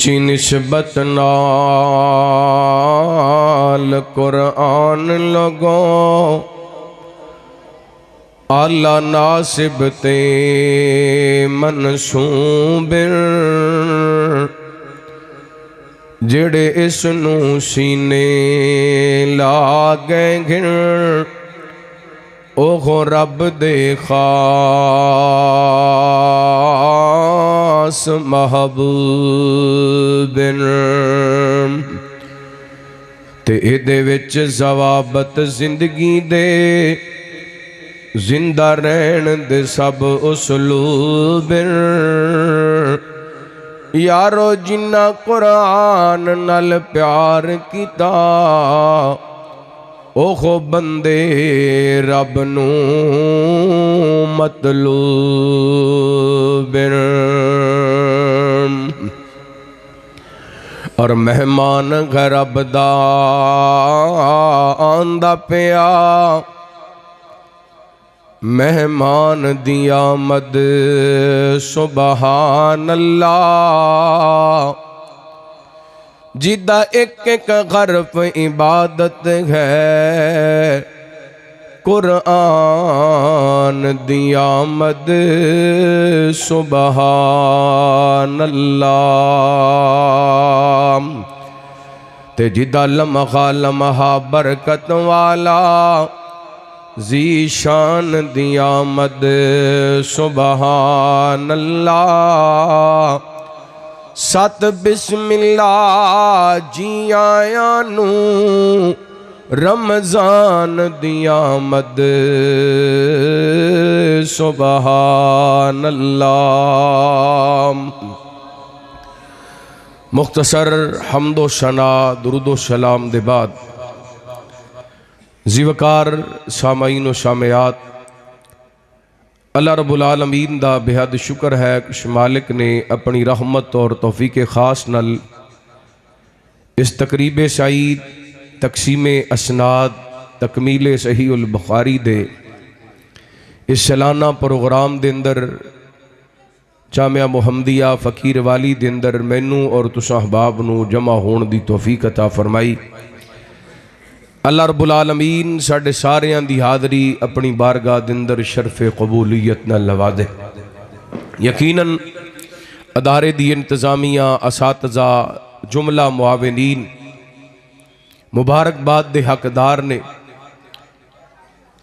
اچھی نسبت نال قرآن لگو اعلیٰ ناسب تے منسوب جڑے اس نو سینے لاگے گھر اوہ رب دے خاص محبوب تے ایدے وچ ضوابط زندگی دے زندہ رہن دے سب اسلوب یارو جنہ قرآن نال پیار کیتا اوہ بندے رب نو مطلوب اور مہمان گھر رب دا آندہ پیا مہمان دی آمد سبحان اللہ جدہ ایک ایک غرف عبادت ہے قرآن دی آمد سبحان اللہ تے جدہ لمحہ لمحہ برکت والا ذیشان دی آمد سبحان اللہ ست بسم اللہ جی آیا نو رمضان دی آمد سبحان اللہ مختصر حمد و ثنا درود و سلام دے بعد زیوکار سامعین و سامعات اللہ رب العالمین دا بہت شکر ہے کہ مالک نے اپنی رحمت اور توفیق خاص نل اس تقریب سعید تقسیم اسناد تکمیل صحیح البخاری دے اس سالانہ پروگرام دے اندر جامعہ محمدیہ فقیر والی دے اندر مینوں اور تساں احباب نو جمع ہون دی توفیق عطا فرمائی اللہ رب العالمین ساڑھے ساریاں دی حاضری اپنی بارگاہ دندر شرف قبولیت نہ لوادے یقیناً ادارے دی انتظامیہ اساتذہ جملہ معاونین مبارکباد دے حقدار نے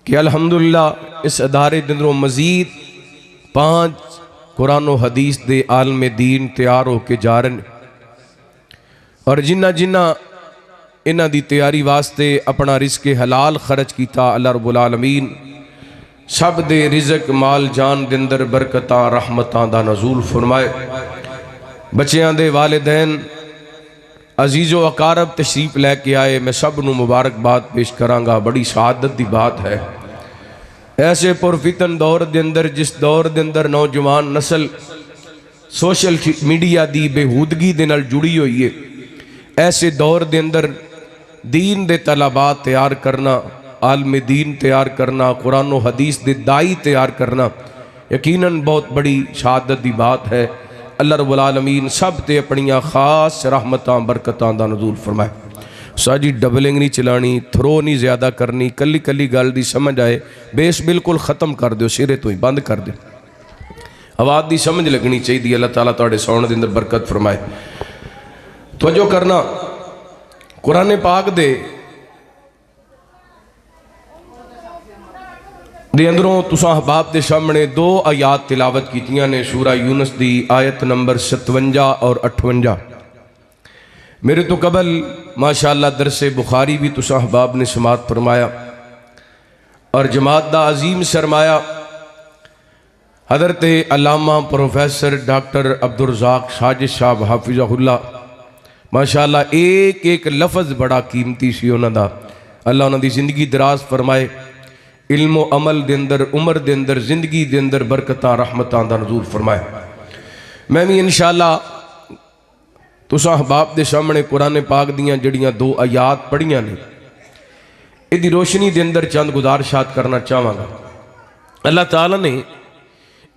کہ الحمدللہ اس ادارے دندروں مزید 5 قرآن و حدیث دے عالم دین تیار ہو کے جا رہے اور جنہ جنہ انہ دی تیاری واسطے اپنا رزق حلال خرچ کیتا اللہ رب العالمین سب دے رزق مال جان دندر برکتاں رحمتاں دا نزول فرمائے بچیاں دے والدین عزیز و اقارب تشریف لے کے آئے میں سب نو مبارکباد پیش کرانگا بڑی سعادت دی بات ہے ایسے پرفتن دور دندر جس دور دندر نوجوان نسل سوشل میڈیا دی بےہودگی دے نال جڑی ہوئی ہے ایسے دور دندر دین دے طلبات تیار کرنا عالم دین تیار کرنا قرآن و حدیث دے دائی تیار کرنا یقیناً بہت بڑی شہادت دی بات ہے اللہ رب العالمین سب تے اپنیاں خاص رحمتاں برکتاں دا نزول فرمائے ساجی ڈبلنگ نہیں چلانی تھرو نہیں زیادہ کرنی کلی کلی گل دی سمجھ آئے بیس بالکل ختم کر دیو سرے تو ہی بند کر دیو آواز دی سمجھ لگنی چاہیے دی اللہ تعالیٰ توڑے سونے دے اندر برکت فرمائے توجہ کرنا قرآن پاک دے اندروں تساں احباب دے سامنے 2 آیات تلاوت کیتیاں نے سورہ یونس دی آیت نمبر 57 اور 58 میرے تو قبل ماشاءاللہ درس بخاری بھی تساں احباب نے سماعت فرمایا اور جماعت دا عظیم سرمایہ حضرت علامہ پروفیسر ڈاکٹر عبدالرزاق ساجد صاحب حافظہ اللہ ماشاءاللہ ایک ایک لفظ بڑا قیمتی سی انہاں دا اللہ انہاں دی زندگی دراز فرمائے علم و عمل دے اندر عمر دے اندر زندگی دے اندر برکتاں رحمتاں دا نزول فرمائے میں بھی انشاءاللہ تساں احباب دے سامنے قرآن پاک دیاں جڑیاں 2 آیات پڑھیاں نے ادھی روشنی دے اندر چند گزارشات کرنا چاہواں گا اللہ تعالیٰ نے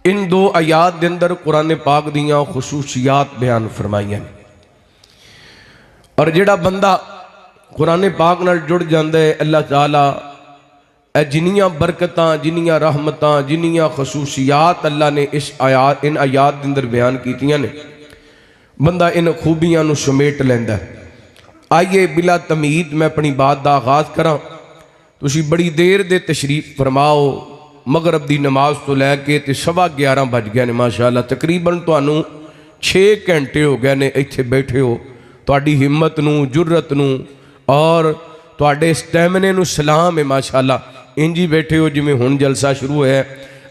ان 2 آیات دے اندر قرآن پاک دیاں خصوصیات بیان فرمائیاں اور جڑا بندہ قرآن پاک نال جڑ جاندے اللہ تعالیٰ اے جنیاں برکتاں، جنیاں رحمتاں، جنیاں خصوصیات اللہ نے ان آیات دے اندر بیان کیتیاں نے، بندہ ان خوبیاں نو سمیٹ لیندا ہے۔ آئیے بلا تمہید میں اپنی بات دا آغاز کراں۔ تسی بڑی دیر دے تشریف فرماؤ، مغرب دی نماز تو لے کے تے 11:15 بج گئے نے ماشاءاللہ، تقریباً تانوں 6 گھنٹے ہو گئے نے ایتھے بیٹھے ہو۔ تہاڈی ہمت نو، جرت نو اور تہاڈے سٹیمنے نو سلام ہے ماشاءاللہ۔ انجی بیٹھے ہو جویں ہن جلسہ شروع ہے،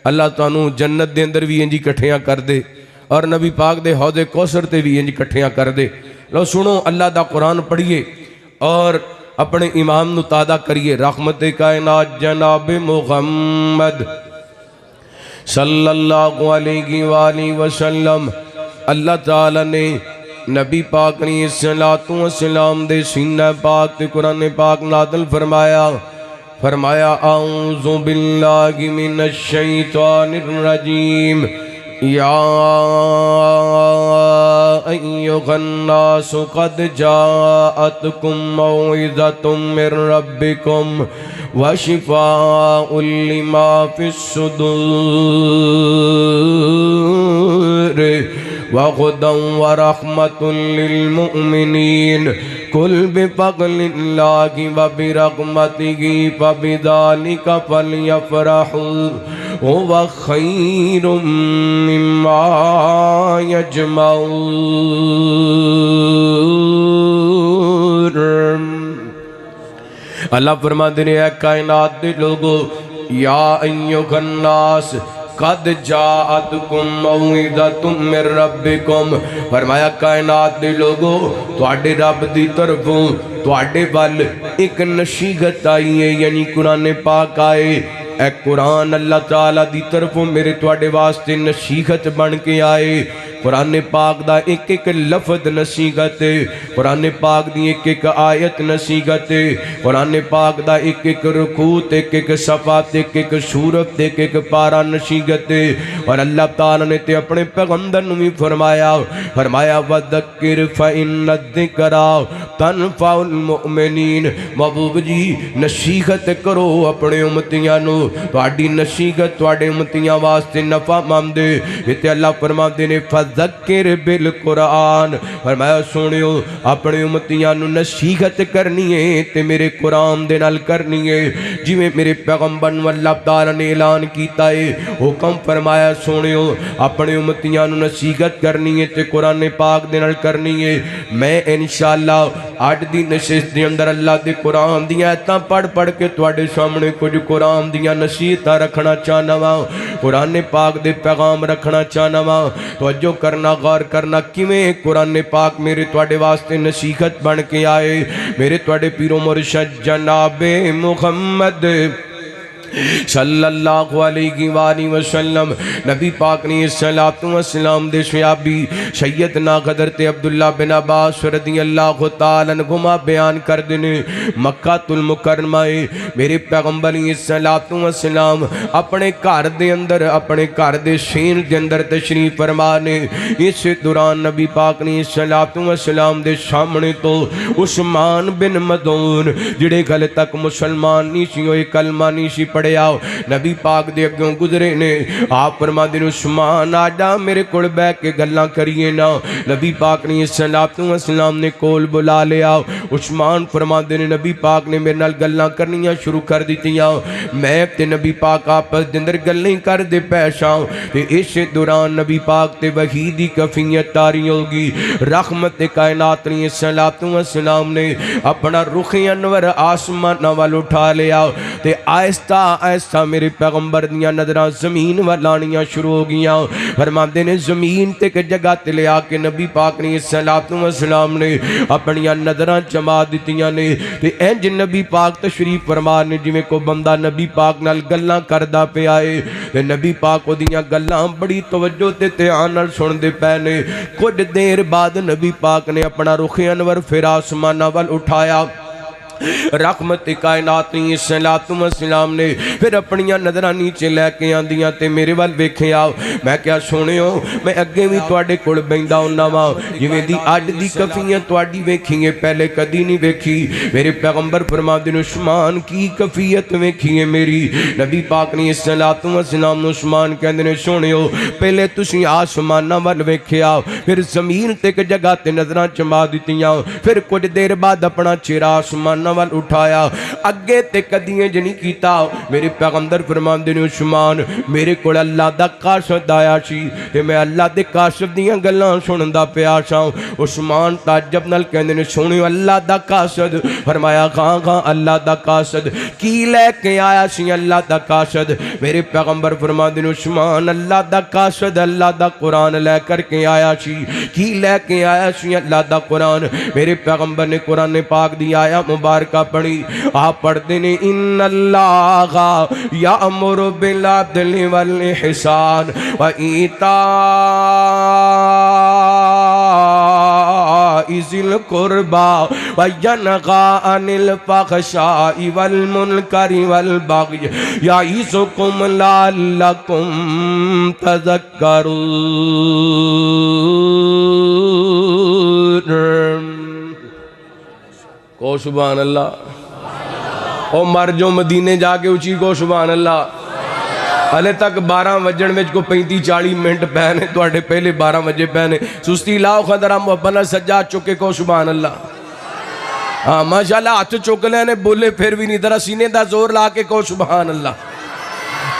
اللہ تانوں جنت دے اندر بھی انجی کٹھیاں کر دے اور نبی پاک دے حوض کوثر تے بھی انجی کٹھیاں کر دے۔ لو سنو اللہ دا قرآن پڑھیے اور اپنے امام نو تادہ کریے۔ رحمت کائنات جناب محمد صلی اللہ علیہ وآلہ وسلم، اللہ تعالیٰ نے نبی پاک نے صلاۃ و سلام دے سینہ پاک تے قرآن پاک نازل فرمایا اعوذ باللہ من الشیطان الرجیم یا ایھا الناس قد جاءتکم موعظۃ من ربکم وشفاء لما فی الصدور وَهُدًى وَرَحْمَةٌ لِّلْمُؤْمِنِينَ قُلْ بِفَضْلِ اللَّهِ وَبِرَحْمَتِهِ فَبِذَلِكَ فَلْيَفْرَحُوا هُوَ خَيْرٌ مِّمَّا يَجْمَعُونَ۔ اللہ فرماتے ہیں اے کائنات دے لوگو، یا ایھا الناس قد جاءتکم موعظۃ من ربکم، فرمایا کائنات دے لوگو تواڈے رب دی طرفوں تواڈے ول ایک نصیحت آئی ہے، یعنی قرآن پاک آئے۔ اے قرآن اللہ تعالیٰ دی طرفوں میرے تواڈے واسطے نصیحت بن کے آئے۔ قرآن پاک دا ایک ایک لفظ نصیحت ہے، قرآن پاک دی ایک ایک آیت نصیحت ہے، قرآن پاک دا ایک ایک رکوع، ایک ایک صفحہ، ایک ایک سورت، ایک ایک پارہ نصیحت ہے۔ اور اللہ تعالیٰ نے تے اپنے پیغمبر نو بھی فرمایا وَذَكِّرْ فَإِنَّ الذِّكْرَىٰ تَنفَعُ الْمُؤْمِنِينَ، محبوب جی نصیحت کرو اپنے امتیاں نو، تواڈی نصیحت تواڈے امتیاں واسطے نفع مند ہے۔ یہ اللہ فرماندے نے ذکر بالقرآن، فرمایا سونیو اپنے امتیاں نو نصیحت کرنی ہے تے میرے قرآن دے نال کرنی ہے، جی میں میرے پیغمبر نو اللہ تعالیٰ نے اعلان کیتا ہے، حکم فرمایا سونیو اپنے امتیاں نو نصیحت کرنی ہے تے قرآن پاک دے نال کرنی ہے۔ میں انشاءاللہ آج دی نشست دے اندر اللہ دے قرآن دیاں ایتاں پڑھ کے تواڈے سامنے کچھ قرآن دیاں نصیحتاں رکھنا چاہنا وا، قرآن پاک دے پیغام رکھنا چاہنا وا۔ توجہ کرنا، غور کرنا، کیویں قرآن پاک میرے تواڈے واسطے نصیحت بن کے آئے۔ میرے تواڈے پیر و مرشد جناب محمد صلی اللہ علیہ وآلہ وسلم، نبی پاک نے صلاۃ و سلام دے صحابی سیدنا حضرت عبداللہ بن عباس رضی اللہ تعالیٰ عنہما بیان کر دینے، مکہ المکرمہ میرے پیغمبر صلاۃ و سلام اپنے گھر دے اندر، اپنے گھر دے سین دے اندر تشریف فرمانے۔ اس دوران نبی پاک نے صلاۃ و سلام دے سامنے تو عثمان بن مظعون جڑے گل تک مسلمان نہیں سی ہوئے، کلمہ نہیں سی پڑھے آؤ، نبی پاک دے اگوں گزرے نے۔ آپ فرما دے عثمان آجا میرے کول بیٹھ کے گلاں کریے نا۔ نبی پاک نے صلاۃ و سلام نے کول بلا لیا۔ عثمان فرما دے نبی پاک نے میرے نال گلاں کرنیاں شروع کر دتیاں، میں تے نبی پاک آپس دے اندر گلاں کر دے پیشاں تے اس دوران نبی پاک تے وحی دی کفیت تاری ہوگی۔ رحمت کائنات نے صلاۃ و سلام نے اپنا رخ انور آسمان وال اٹھا لیا تے آہستہ آہستہ میرے پیغمبر دیاں نظران زمین والانیاں شروع ہو گیاں۔ فرماندے نے زمین تے کہ جگہ تے لے آکے نبی پاک نے صلاۃ و سلام نے اپنیاں نظران جما دیتیاں نے تے انج نبی پاک تشریف فرمانے جی میں کو بندہ نبی پاک نال گلاں کردا پہ آئے تے نبی پاک کو دیاں گلاں بڑی توجہ تے دھیان نال سن دے پے نے۔ کچھ دیر بعد نبی پاک نے اپنا رخ انور پھر آسماناں وال اٹھایا رحمت کائنات صلوات و سلام نے پھر اپنیاں نظراں نیچے لے کے آندیاں تے میرے وال ویکھیا میں کیا سونیو میں اگے بھی تواڈے کول بیندا ہوندا وا جویں دی اج دی کفیاں تواڈی ویکھی ہے پہلے کدی نہیں ویکھی میرے پیغمبر فرماندے نے عثمان کی کفیت ویکھی ہے میری نبی پاک نے صلوات و سلام نو عثمان کہندے نے سونیو پہلے تسی آسماناں ول ویکھیا پھر زمین تے ایک جگہ تے نظراں چما دتیاں پھر کچھ دیر بعد اپنا چہرہ آسماناں ول اٹھایا اگے تے کدی انج نہیں کیتا میرے پیغمبر فرماندے نے عثمان میرے کول اللہ دا قاصد آیا سی تے میں اللہ دے قاصد دیاں گلاں سنندا پیا ساں عثمان تعجب نال کہندے نے سونیو اللہ دا قاصد فرمایا ہاں اللہ دا قاصد کی لے کے آیا سی اللہ دا قاصد میرے پیغمبر فرماندے نے عثمان اللہ دا قاصد اللہ دا قرآن لے کر کے آیا سی کی لے کے آیا سی اللہ دا قرآن میرے پیغمبر نے قرآن پاک دی آیا مبارکہ پڑھی آپ پڑھتے نے ان اللہ یأمر بالعدل والإحسان وإیتاء ذی القربى وینہی عن الفحشاء والمنکر والبغی یعظکم لعلکم تذکرون کو سبحان اللہ او مر جو مدینے جا کے اچھی کو سبحان اللہ ہلے تک 12 وجن میں کو 35-40 منٹ پہنے تو اٹھے پہلے 12 وجے پہنے سستی لاؤ خدرہ محبنا سجاد چکے کو سبحان اللہ ہاں ماشاءاللہ ہاتھ چک لینے بولے پھر بھی نہیں درہ سینے دا زور لا کے کو سبحان اللہ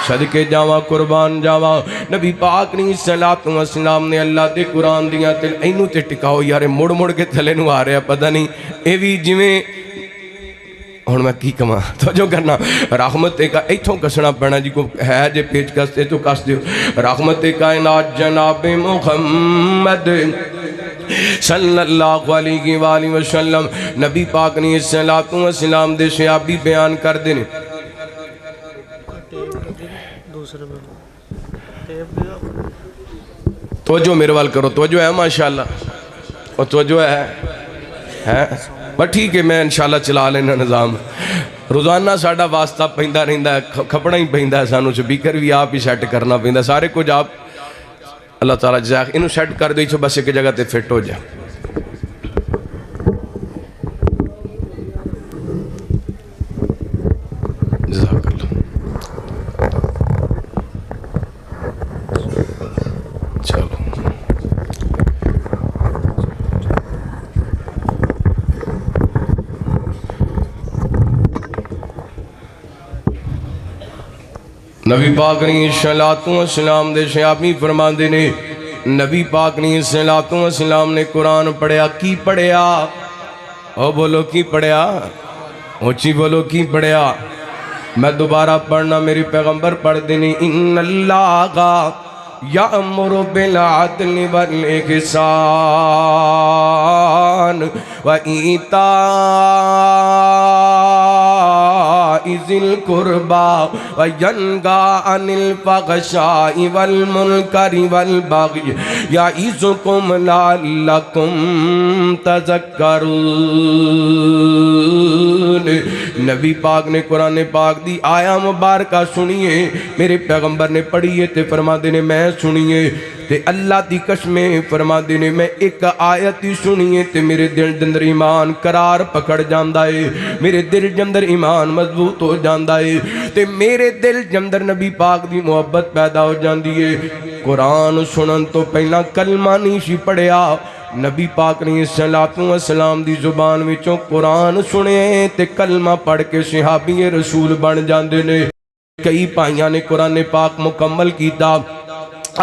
صدقے جاواں قربان جاواں نبی پاک نے صلوات و سلام نے اللہ دے قرآن دیاں تے اینو تے ٹکاؤ یارے مڑ مڑ کے تھلے نو آ رہے پتہ نہیں اے بھی جویں ہن میں کی کما تو جو کرنا رحمت کا ایتھوں کسنا پڑنا جی کو ہے جے پیج کستے تو کس دیو رحمت کائنات جناب محمد صلی اللہ علیہ وآلہ وسلم نبی پاک نے صلوات و سلام دے صحابی بیان کر دینے توجہ میرے وال کرو توجہ ہے ماشاءاللہ اور توجہ ہے بس ٹھیک ہے میں انشاءاللہ چلا لینا نظام روزانہ ساڑھا واسطہ پہندہ رہندہ ہے کھپڑا ہی پہندہ ہے سانو سپیکر بھی آپ ہی سیٹ کرنا پہندہ ہے سارے کچھ آپ اللہ تعالیٰ جزاک انہوں سیٹ کر دیں چھو بس ایک جگہ تے فٹ ہو جائے جزاک اللہ چلو نبی پاک نے صلوات و سلام دے صحابی فرماندے نے نبی پاک نے صلوات و سلام نے قرآن پڑھیا کی پڑھیا او بولو کی پڑھیا اونچی بولو کی پڑھیا میں دوبارہ پڑھنا میری پیغمبر پڑھ دینے ان اللہ یأمر بالعدل والإحسان وإیتاء ذی القربى وینہی عن الفحشاء والمنکر والبغی یعظکم لعلکم تذکرون نبی پاک نے قرآن پاک دی آیا مبارکہ سنیے میرے پیغمبر نے پڑھیے تے فرما دینے میں سنیے تے اللہ دی قسمیں فرما دینے میں ایک آیت ہی سنیے تے میرے دل دندر ایمان قرار پکڑ جاندہ ہے میرے دل جندر ایمان مضبوط ہو جاندہ ہے تے میرے دل جندر نبی پاک دی محبت پیدا ہو جاندی ہے قرآن سنن تو پہلا کلمہ نہیں سی پڑھیا نبی پاک نے صلوات و سلام دی زبان وچوں قرآن سنے تے کلمہ پڑھ کے صحابی رسول بن جاندے نے کئی پائیاں نے قرآن پاک مکمل کیتا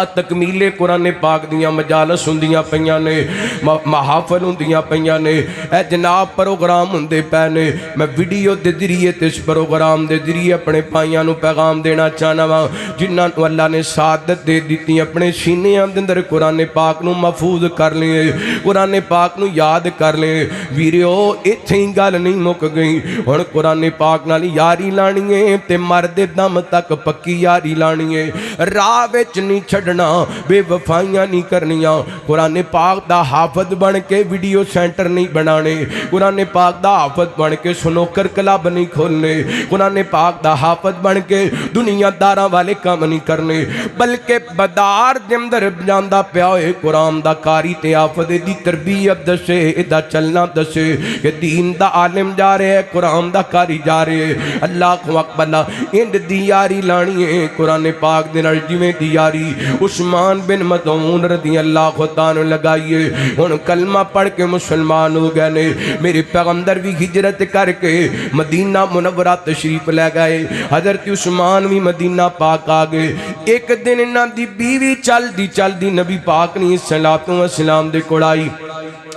تکمیل قرآن پاک دیاں مجالس ہندیاں پہیاں نے محافل ہندیاں پہیاں نے اے جناب پروگرام ہندے پہنے میں ویڈیو دے ذریعے تے اس پروگرام دے ذریعے اپنے پائیاں نو پیغام دینا چاہنا وا جنہاں نو اللہ نے سعادت دے دیتی اپنے سینیاں دے اندر قرآن پاک نو محفوظ کر لیں قرآن پاک نو یاد کر لیں ویریو ایتھے ہی گل نہیں مک گئی ہن قرآن پاک نال یاری لانی ہے تے مرد دم تک پکی یاری لانی ہے راہ وچ نہیں چھڑنا، بے وفائیاں نہیں کرنیاں، قرآن پاک دا حافظ بن کے ویڈیو سینٹر نہیں بنانے، قرآن پاک دا حافظ بن کے سنوکر کلب نہیں کھولنے، قرآن پاک دا حافظ بن کے دنیا داراں والے کام نہیں کرنے، بلکہ بدار دے اندر جاندہ پیا ہوئے قرآن دا کاری تے حافظ دی تربیت دسے، ادا چلنا دسے کہ دین دا عالم جا رہے ہیں، قرآن دا کاری جا رہے ہیں، اللہ کو اکبر اند دیاری لانی ہے قرآن پاک دے نال جویں دیاری عثمان بن مظعون رضی اللہ تعالیٰ لگائیے، ہن کلمہ پڑھ کے مسلمان ہو گئے نے، میرے پیغمبر بھی ہجرت کر کے مدینہ منورہ تشریف لے گئے، حضرت عثمان بھی مدینہ پاک آگئے، ایک دن انہاں دی بیوی چل دی نبی پاک نے السلام دے کوڑائی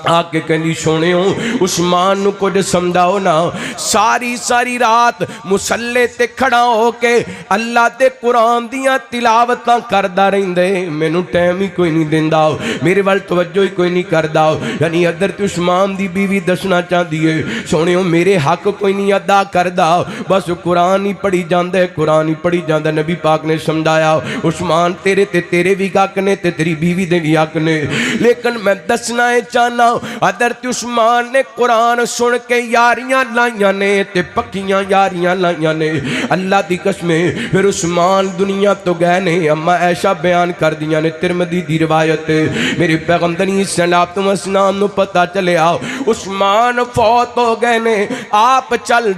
آکے کہنی سونے ہوں عثمان نو کچھ سمجھاؤ نا، ساری رات مسلے تے کھڑا ہو کے اللہ تے قرآن دیاں تلاوتاں کردہ رہندے، میں نو ٹائم ہی کوئی نہیں دیندہ، میرے وال توجہ ہی کوئی نہیں کردہ، یعنی حضرت عثمان دی بیوی دسنا چاہ دیئے سونے ہوں میرے حق کوئی نہیں ادا کردہ، بس قرآن ہی پڑھی جاندے، قرآن ہی پڑھی جاندے۔ نبی پاک نے سمجھایا عثمان تیرے بھی حق نے تے تیری بیوی دے بھی حق نے، لیکن میں دسنا ہے چاہنا حضرت عثمان نے قرآن سن کے یاریاں لائیاں نے تے پکیاں یاریاں لائیاں نے، اللہ دی قسمیں پھر عثمان دنیا تو گئے نے، اما ایشا بیان کر دیا نے، ترمذی دی روایت میرے پیغمبر صلی اللہ علیہ وسلم نو پتہ چلے آؤ عثمان فوت ہو گئے نے، آپ چل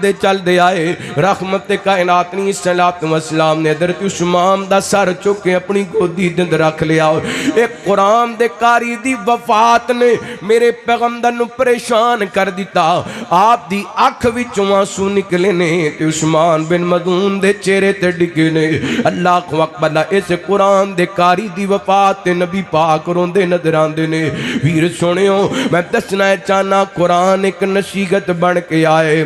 دے آئے، رحمت کائنات صلی اللہ علیہ وسلم نے حضرت عثمان دا سر چکے اپنی گودی دند رکھ لیا، ایک قرآن دے کاری دی وفات نے میرے پیغمبر نو پریشان کر دیتا، آپ دی اکھ وچوں آنسو نکلے نے تے عثمان بن مظعون دے چہرے تے ڈگے نے، اللہ کو اکبر اس قرآن دے کاری دی وفات تے نبی پاک روندے نظر آندے نے۔ ویر سنیو میں دسنا چاہنا قرآن ایک نصیحت بن کے آئے،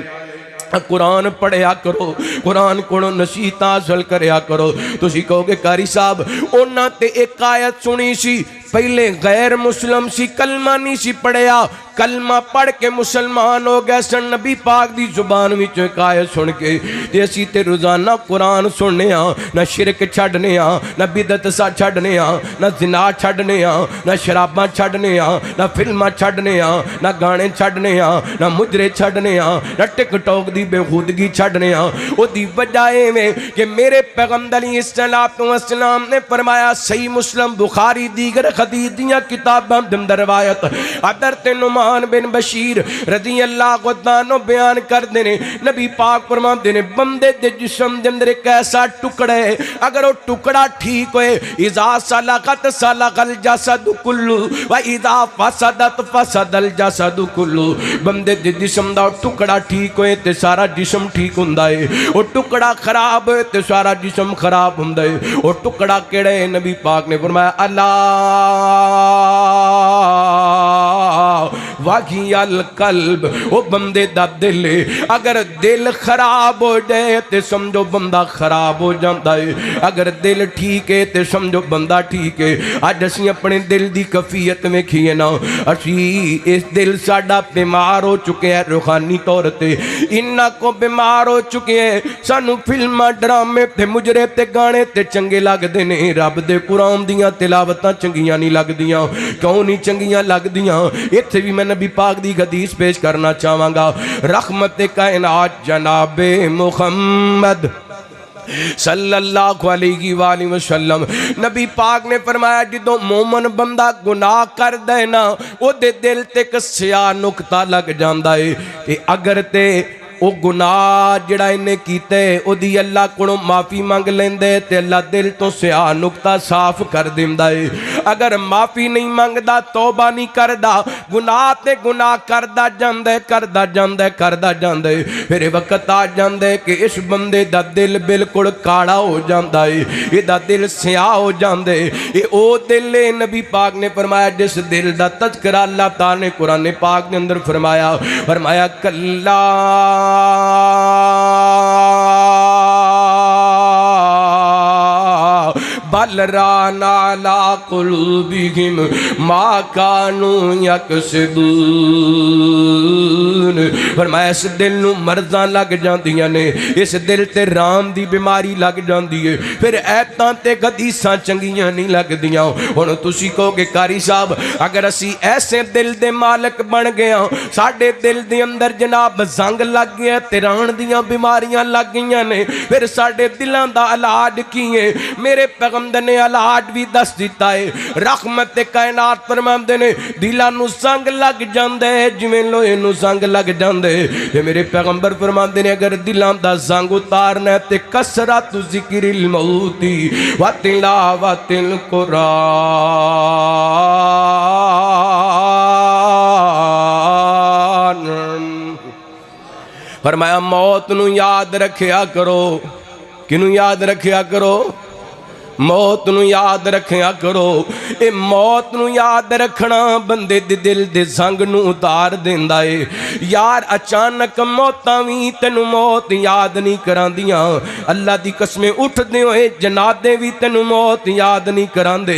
قرآن پڑھیا کرو، قرآن کو نصیحت حاصل کریا کرو۔ تسی کہو گے قاری صاحب انہاں تے ایک آیت سنی سی، پہلے غیر مسلم سی کلمہ نہیں سی پڑھیا، کلمہ پڑھ کے مسلمان ہو گئے سن، نبی پاک دی زبان وچوں ایک آیت سن کے تے اسی تے روزانہ قرآن سننے ہاں، نہ شرک چھڑنے ہاں، نہ بدعت سا چھڑنے ہاں، نہ زنا چھڑنے ہاں، نہ شراباں چھڑنے ہاں، نہ فلماں چھڑنے ہاں، نہ گانے چھڑنے ہاں، نہ مجرے چھڑنے ہاں، نہ ٹک ٹاک دی بے خودگی چھڑنے ہاں۔ او دی وجہ میں کہ میرے پیغمبر صلی اللہ علیہ وسلم نے فرمایا، صحیح مسلم بخاری دیگر حدیث دیاں کتاباں دے روایت حضرت نعمان بن بشیر رضی اللہ عنہ بیان کر دینے، نبی پاک فرما دینے بندے دے جسم دے اندر ایک ایسا ٹکڑا ہے، اگر وہ ٹکڑا ٹھیک ہوئے اذا صلغت صلغ الجسد کلو و اذا فسدت فسد الجسد کلو، بندے دے جسم دا ٹکڑا ٹھیک ہوئے تے سارا جسم ٹھیک ہوندا ہے، وہ ٹکڑا خراب ہوئے تے سارا جسم خراب ہوندا ہے۔ وہ ٹکڑا کیڑے نبی پاک نے فرمایا اللہ واقعی القلب، وہ بندے دا دل ہے، اگر دل خراب ہو جائے تے سمجھو بندہ خراب ہو جاتا ہے، اگر دل ٹھیک ہے تے سمجھو بندہ ٹھیک ہے۔ آج اسی اپنے دل دی کفیت میں کھیے نا، اسی اس دل ساڑا بیمار ہو چکے ہیں روحانی طور تے، انہا کو بیمار ہو چکے ہیں، سانو فلمہ ڈرامے تے مجرے تے گانے تے چنگے لگ دینے، رب دے قرآن دیاں تلاوتاں چنگیاں نہیں لگ دیاں، کیوں نہیں چنگیاں لگ دیاں؟ اتھے بھی میں نبی پاک دی حدیث پیش کرنا چاہواں گا، رحمت کائنات جناب محمد صلی اللہ علیہ وآلہ وسلم نبی پاک نے فرمایا جدو مومن بندہ گناہ کر دینا او دے دل تے ایک سیاہ نکتہ لگ جاندہ ہے کہ اگر تے او گناہ جڑا انہیں کیتے او دی اللہ کو معافی مانگ لیندے تے اللہ دل تو سیاہ نکتہ صاف کر دیندہ ہے، اگر معافی نہیں مانگدا توبہ نہیں کردہ گناہ تے گناہ کردہ جاندے پھر وقت آ جاندے کہ اس بندے دا دل بالکل کاڑا ہو جاندہ ہے، یہ دا دل سیاہ ہو جاندے، یہ او دل نبی پاک نے فرمایا جس دل دا تذکرہ اللہ تعالیٰ نے قرآن پاک نے اندر فرمایا کلا بل بل ران علی قلوبہم ما کانوا یکسبون۔ فرمایا اس دل نو مرضاں لگ جاندیاں نے، اس دل تے رام دی بیماری لگ جاندی ہے، پھر ایتاں تے حدیثاں چنگیاں نہیں لگ دیاں۔ ہن تسی کہو کہ قاری صاحب اگر اسی ایسے دل دے مالک بن گیا، ساڈے دل دے اندر جناب زنگ لگ گیا، تیران دیاں بیماریاں لگ گئیاں نے، پھر ساڈے دلاں دا علاج کی ہے؟ میرے پیغمبر نے علاج بھی دس دیتا ہے۔ رحمت کائنات فرماندے نے دلاں نو زنگ لگ جاندے جویں لوہے نو زنگ لگ جاندے، تے میرے پیغمبر فرماندے نے اگر دلاں دا زنگ اتارنا ہے تے کثرت ذکر الموت و تلاوت القرآن۔ فرمایا موت نو یاد رکھیا کرو، کنو یاد رکھیا کرو؟ موت نو یاد رکھیا کرو۔ اے موت نو یاد رکھنا بندے دے دل دے زنگ نو اتار دیندا اے۔ یار اچانک موتاں وی تینو موت یاد نہیں کراندیاں، اللہ دی قسمیں اٹھ دے ہوئے جنازے وی تینو موت یاد نہیں کراندے،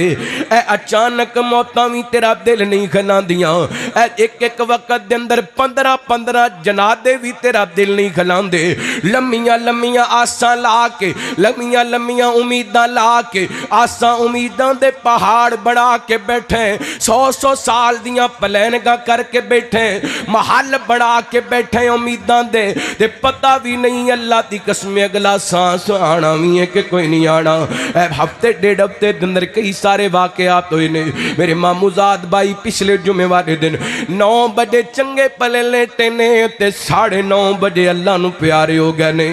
اے اچانک موتاں وی تیرا دل نہیں کھلاندیاں، اے ایک ایک وقت دے اندر 15 جنازے وی تیرا دل نہیں کھلاندے۔ لمیاں لمیاں آساں لا کے، لمیاں لمیاں امیداں لا کے، آساں امیداں دے پہاڑ بڑھا کے بیٹھے، 100 سال دیاں پلینگاں کر کے بیٹھے، محل بڑھا کے بیٹھے امیداں دے، تے پتہ بھی نہیں اللہ دی قسم اگلا سانس آنا بھی ہے کہ کوئی نہیں آنا۔ اے ہفتے ڈیڑھ ہفتے دندر کئی سارے واقعات ہوئے نے۔ میرے ماموزاد بھائی پچھلے جمعے والے دن 9 بجے چنگے پلے لیٹے نے تے 9:30 بجے اللہ نو پیارے ہو گئے نے۔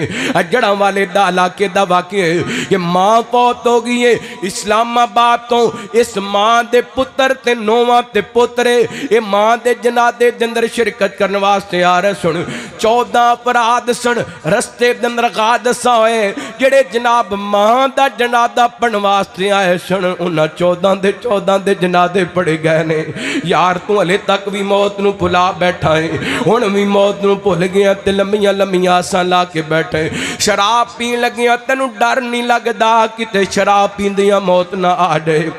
جڑاں والے دا علاقے دا واقعہ ہے کہ ماں فوت ہو گئی ہے اسلام آباد تو، اس ماں دے پتر تے نوواں تے پوترے اے ماں دے جنازے دے اندر شرکت کرنے واسطے آ رہے سن۔ 14 افراد سن رستے دے اندر حادثہ ہوئے، جڑے جناب ماں دا جنازہ پڑھن واسطے آئے سن، انہاں 14 دے جنازے پڑھے گئے نے۔ یار تو ہلے تک بھی موت نو بھلا بیٹھا ہے، ہن بھی موت نو بھول گیا تے لمیاں لمیاں آساں لا کے بیٹھے۔ شراب پین لگیاں تینوں ڈر نہیں لگدا کتے شراب پیندیاں موت نہ آ جائے؟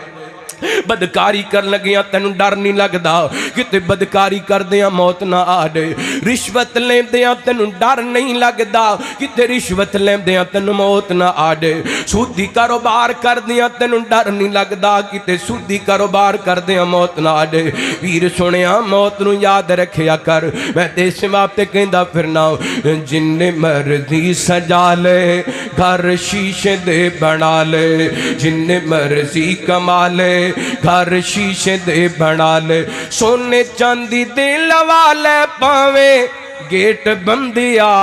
بدکاری کر لگیاں تینوں ڈر نہیں لگدا کتے بدکاری کر دیاں موت نہ آ جائے؟ رشوت لیں دیاں تینوں ڈر نہیں لگدا کتے رشوت لیں دیاں تینوں موت نہ آ جائے؟ سودی کاروبار کر دیاں تینوں ڈر نہیں لگدا کتے سودی کاروبار کر دیاں موت نہ آ جائے؟ ویر سنیا موت نو یاد رکھیا کر۔ میں دیس باپ تے کہندا پھرنا جن مرضی سجا لے گھر شیشے دے بنا لے، جن مرضی کما لے گھر شیشے دے بنا لے، سونے چاندی دے لوا لے پاویں گیٹ بندیا،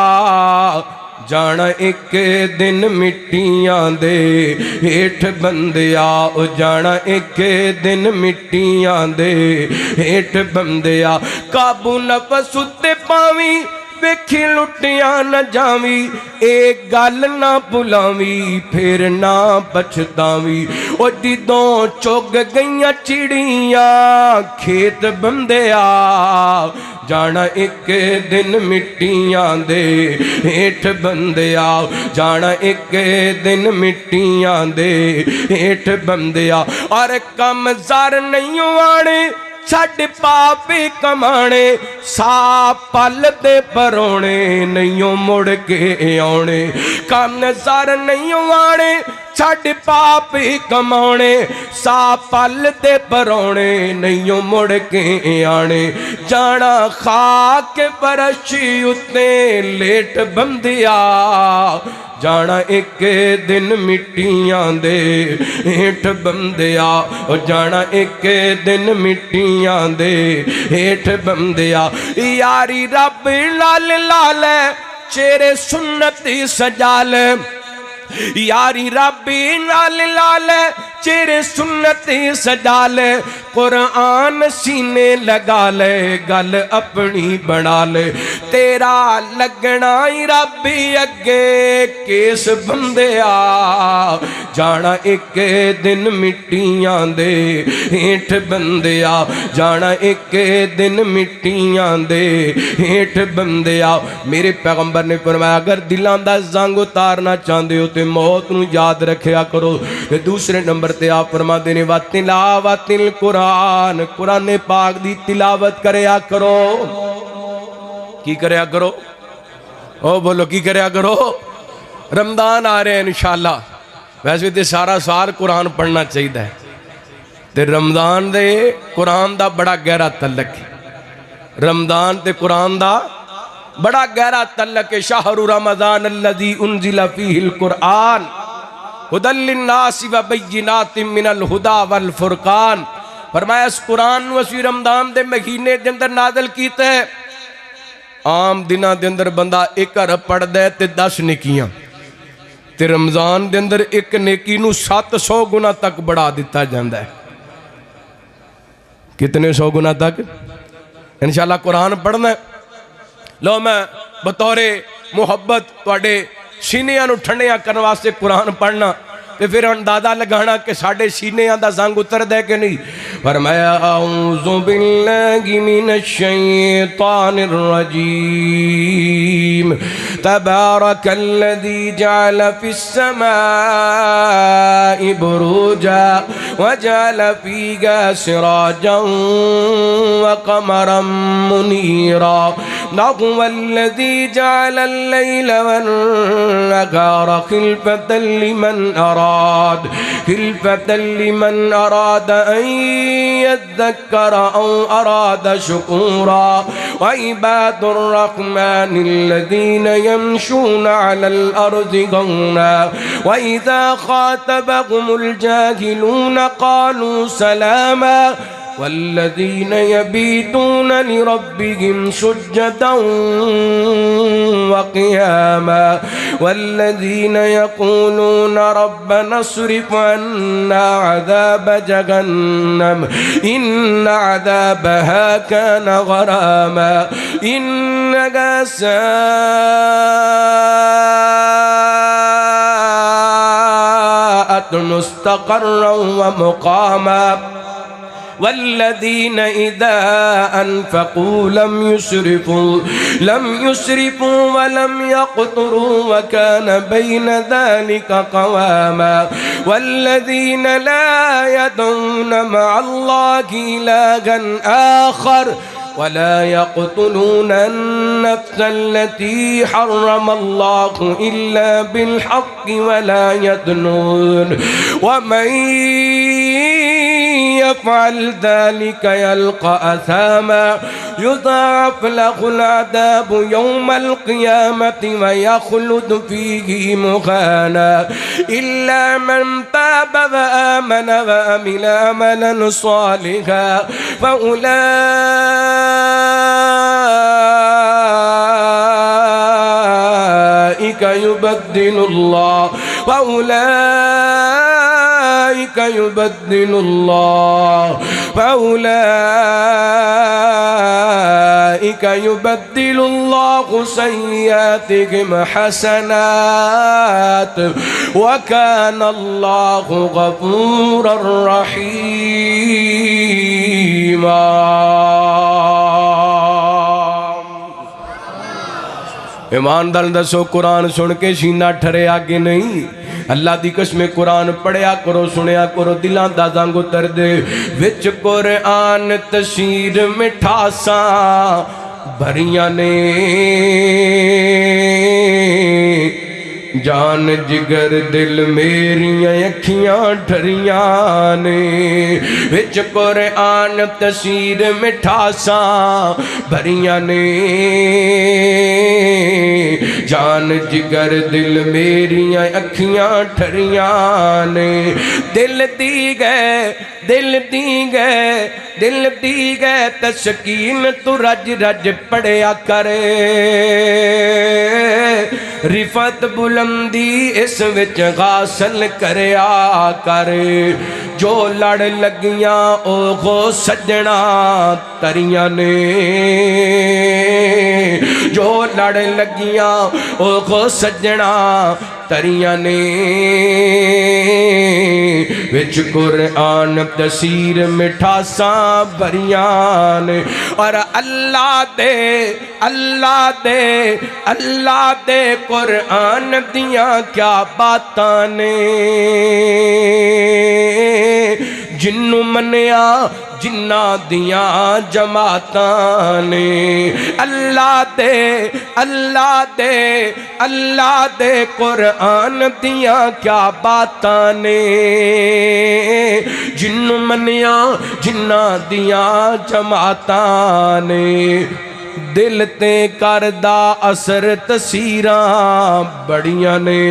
جانا ایک دن مٹیاں دے ہیٹھ بندیا، او جانا ایک دن مٹیاں دے ہیٹھ بندیا، قابو نفس اتے پاویں ویکھی لٹیاں نہ جاویں، ایک گل نہ بھلاویں پھر نہ پچھتاویں، او جدوں چگ گئیاں چڑیاں کھیت بندیا، جانا ایک دن مٹیاں دے ہیٹھ بندیا، جانا ایک دن مٹیاں دے ہیٹھ بندیا، اور کم زار نہیں آنے چھڑ پاپی کمانے، سا پل دے پرونے نہیں مڑ کے آنے، کم نظر نہیں آنے چھڑ پاپی کمانے، سا پل دے پرونے نہیں مڑ کے آنے، جانا خاک پرشی اتے لیٹ بندیا، جانا ایک دن مٹیاں دے ہیٹھ بندیا، جانا ایک دن مٹیاں دے ہیٹھ بندیا، یاری رب لال لال چہرے سنتی سجا لے، یاری ربی لال لال چہرے سنتی سجا لے، قرآن سینے لگا لے گل اپنی بنا لے، تیرا لگنا ہی ربی اگے کیس بندیا جانا ایک دن مٹیاں دے ہیٹھ بندیا جانا ایک دن مٹیاں دے ہیٹھ بندیا میرے پیغمبر نے فرمایا اگر دلان دا زنگ اتارنا چاندے ہو تے موت نو یاد رکھیا کرو دوسرے نمبر تے آپ فرما دینے وَتِلَاوَتِ الْقُرْآنِ قرآن پاک دی تلاوت کریا کرو کی کریا کرو او بولو کی کریا کرو رمضان آ رہے ہیں انشاءاللہ ویسے تے سارا سال قرآن پڑھنا چاہیے ہے تے رمضان دے قرآن دا بڑا گہرا تعلق ہے رمضان تے قرآن دا بڑا گہرا تعلق ہے شہر رمضان الذی انزل فیہ القرآن ھدی للناس وبینات من الہدی والفرقان فرمایا اس قرآن وسی رمضان دے مہینے دے اندر نازل کیتا ہے عام دنہ دے اندر بندہ ایک عرب پڑھ دے تے 10 نیکیاں تے رمضان دے اندر ایک نیکی نو 700 گنا تک بڑھا دیتا جاندہ ہے کتنے 100 گنا تک انشاءاللہ قرآن پڑھنا ہے لو میں بطور محبت توڑے سینیاں نو ٹھنڈیاں کرنے واسطے قرآن پڑھنا تے پھر اندازہ لگانا کہ ساڑھے سینیاں دا زنگ اتر دے کہ نہیں فرمایا اعوذ باللہ من الشیطان الرجیم تبارک الذی جعل فی السماء بروجا وجعل فیہا سراجا وقمرا منیرا وهو الذی جعل اللیل والنہار خلفة لمن أراد أن يذكر أو أراد شكورا وعباد الرحمن الذين يمشون على الأرض هونا وإذا خاطبهم الجاهلون قالوا سلاما والذين يبيتون لربهم سجدا وقياما والذين يقولون ربنا اصرف عنا عذاب جهنم إن عذابها كان غراما إنها ساءت مستقرا ومقاما والذين إذا أنفقوا لم يسرفوا ولم يقتروا وكان بين ذلك قواما والذين لا يدعون مع الله إلها آخر ولا يقتلون النفس التي حرم الله إلا بالحق ولا يدنون ومن يفعل ذلك يلقى أثاما يضاعف له العذاب يوم القيامة ويخلد فيه مهانا إلا من تاب وآمن وعمل عملا صالحا فأولئك يبدل الله يبدل الله سيئاتهم حسنات وكان الله غفورا رحيما ایماندار دسو قرآن سن کے سینہ ٹھرے آگے نہیں اللہ دی قسم قرآن پڑھیا کرو سنیا کرو دلان دا زنگ اتر دے وچ قرآن تشیر مٹھاساں بھریاں نے جان جگر دل میریاں اکھیاں ٹھریاں نے وچ قرآن تشیر مٹھاساں بھریاں نے جان جگر دل میریاں اکھیاں ٹھریاں نے دل دی گئے تسکین تو رج رج پڑیا کرے رفت بلندی اس وچ غاسل کریا کرے جو لڑ لگیاں او غو سجنا تریاں نے جو لڑ لگیاں او کو سجنا تریاں نے وچ قرآن تفسیر مٹھاساں بھریاں نے اور اللہ دے قرآن دیاں کیا باتاں نے جنوں منیا جنہ دیاں جماعتاں نے اللہ دے قرآن دیاں کیا باتاں نے جنوں منیا جنہ دیاں جماعتاں نے دل تے کردہ اثر تسیراں بڑیاں نے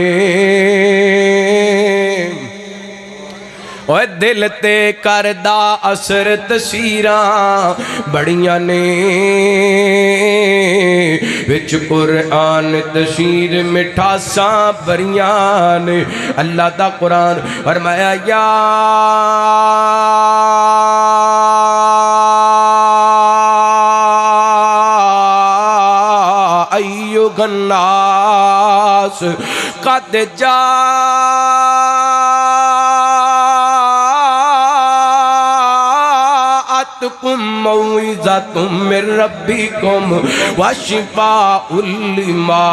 اوہ دل تے کردہ اثر تسیراں بڑیاں نے وچ قرآن تشیر مٹھاساں بریاں نے اللہ دا قرآن فرمایا یا ایھا الناس قد جاءتکم موعظۃ من ربکم وشفاء لما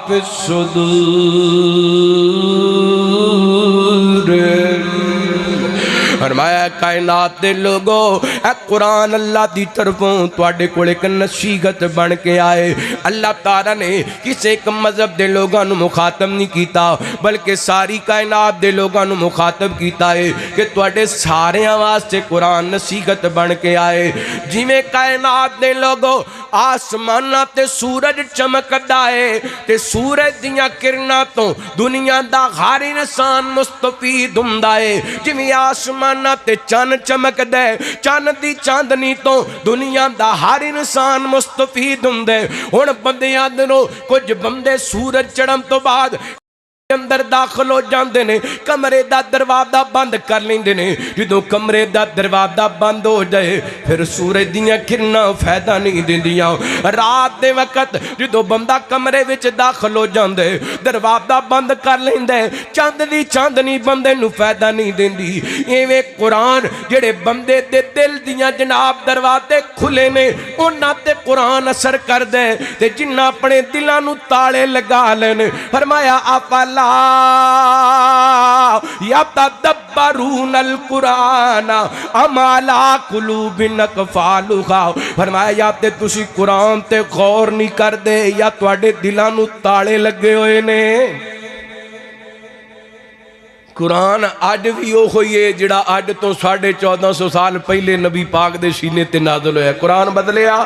فی الصدور فرمایا کائنات دے لوگو اے قرآن اللہ دی طرفوں تواڈے کول ایک نصیحت بن کے آئے اللہ تعالیٰ نے کسی ایک مذہب دے لوگاں نو مخاطب نہیں کیتا بلکہ ساری کائنات دے لوگاں نو مخاطب کیتا ہے کہ تواڈے سارے واسطے قرآن نصیحت بن کے آئے جی میں کائنات دے لوگو آسمانہ تے سورج چمکدا ہے تے سورج دیاں کرنا تو دنیا دا ہر انسان مستفید ہوندا ہے جی میں آسمان تے چاند چمک دے چاند دی چاندنی تو دنیا دا ہر انسان مستفید ہوندے ہن بندیاں دنوں کچھ بندے سورج چڑھن تو بعد اندر داخل ہو جاندے نے کمرے دا دروازہ بند کر لیندے نے جدوں کمرے دا دروازہ بند ہو جائے پھر سورج دیاں کرنا فائدہ نہیں دیندیاں رات دے وقت جدوں بندہ کمرے وچ داخل ہو جاندے دروازہ بند کر لیندے چاند دی چاندنی بندے نو فائدہ نہیں دیندی ایویں قرآن جڑے بندے دے دل دیاں جناب دروازے کھلے نے انہاں تے قرآن اثر کر دے تے جنہاں اپنے دلاں نو تالے لگا لین فرمایا افلا یتدبرون القرآن ام علی قلوب اقفالھا فرمایا یا تے تسی قرآن تے غور نہیں کر دے یا تواڈے دلاں نو تالے لگے ہوئے نے قرآن اج بھی وہ ہوئی ہے جڑا اج تو 1450 سال پہلے نبی پاک دے سینے تے نازل ہویا قرآن بدلیا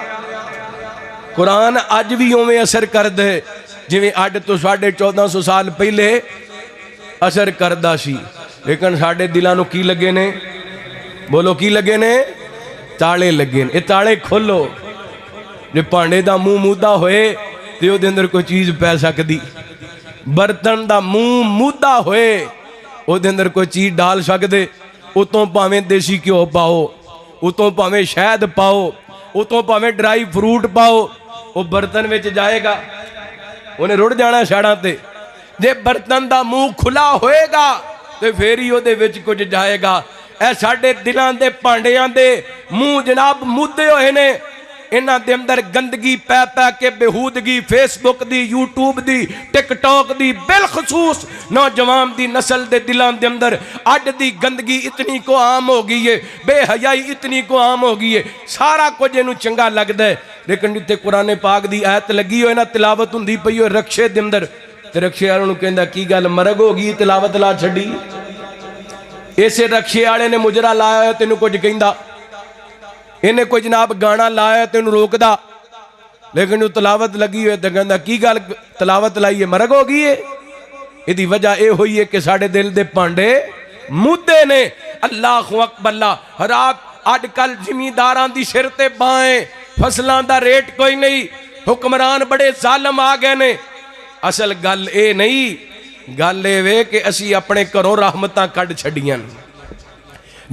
قرآن اج بھی اوویں اثر کر دے جویں اج تو 1450 سال پہلے اثر کردہ سی لیکن ساڈے دلاں نو کی لگے نے بولو کی لگے نے تالے لگے نے اے تالے کھولو جے پانڈے دا منہ مودا ہوئے تے او دے اندر کوئی چیز پی سکدی برتن دا منہ مودا ہوئے او دے اندر کوئی چیز ڈال سکدے اتوں پاویں دیسی گھیو پاؤ اتوں پاویں شہد پاؤ اتوں پاویں ڈرائی فروٹ پاؤ وہ برتن وچ جائے گا انہیں رڑ جانا شاڑاں تے جے برتن دا منہ کھلا ہوئے گا تے پھر ہی دے وچ کچھ جائے گا اے ساڈے دلاں دے پانڈیاں دے منہ جناب مودے ہوئے نے انہاں دے اندر گندگی پہ کے بےہودگی face book the YouTube the tick talk the بالخصوص نوجوان دی نسل دے دلان دے اندر اج دی گندگی اتنی کو عام ہو گئی ہے بے حیائی اتنی کو عام ہو گئی ہے سارا کچھ انہوں چنگا لگ دے لیکن جتے قرآن پاک دی آیت لگی ہوئے نا تلاوت ہوندی پئی ہوئے رکشے دے اندر تے رکشے والوں نوں کہندا کی گل مرگ ہو گئی تلاوت لا چھڈی ایسے رکشے والے نے مجرا لایا تینوں کچھ کہندا انہیں کوئی جناب گانا لایا تو انہوں روک دا لیکن جو تلاوت لگی ہوئے تو کہندا کی گل تلاوت لائیے مرگ ہو گئی ہے یہ دی وجہ اے ہوئی ہے کہ ساڑھے دل دے پانڈے مدے نے اللہ اکبر اللہ رات آج کل زمینداراں دی شرطے بائیں فصلان دا ریٹ کوئی نہیں حکمران بڑے ظالم آگئے نے اصل گل اے نہیں گل اے وے کہ اسی اپنے کروں رحمتاں کڑ چھڑیاں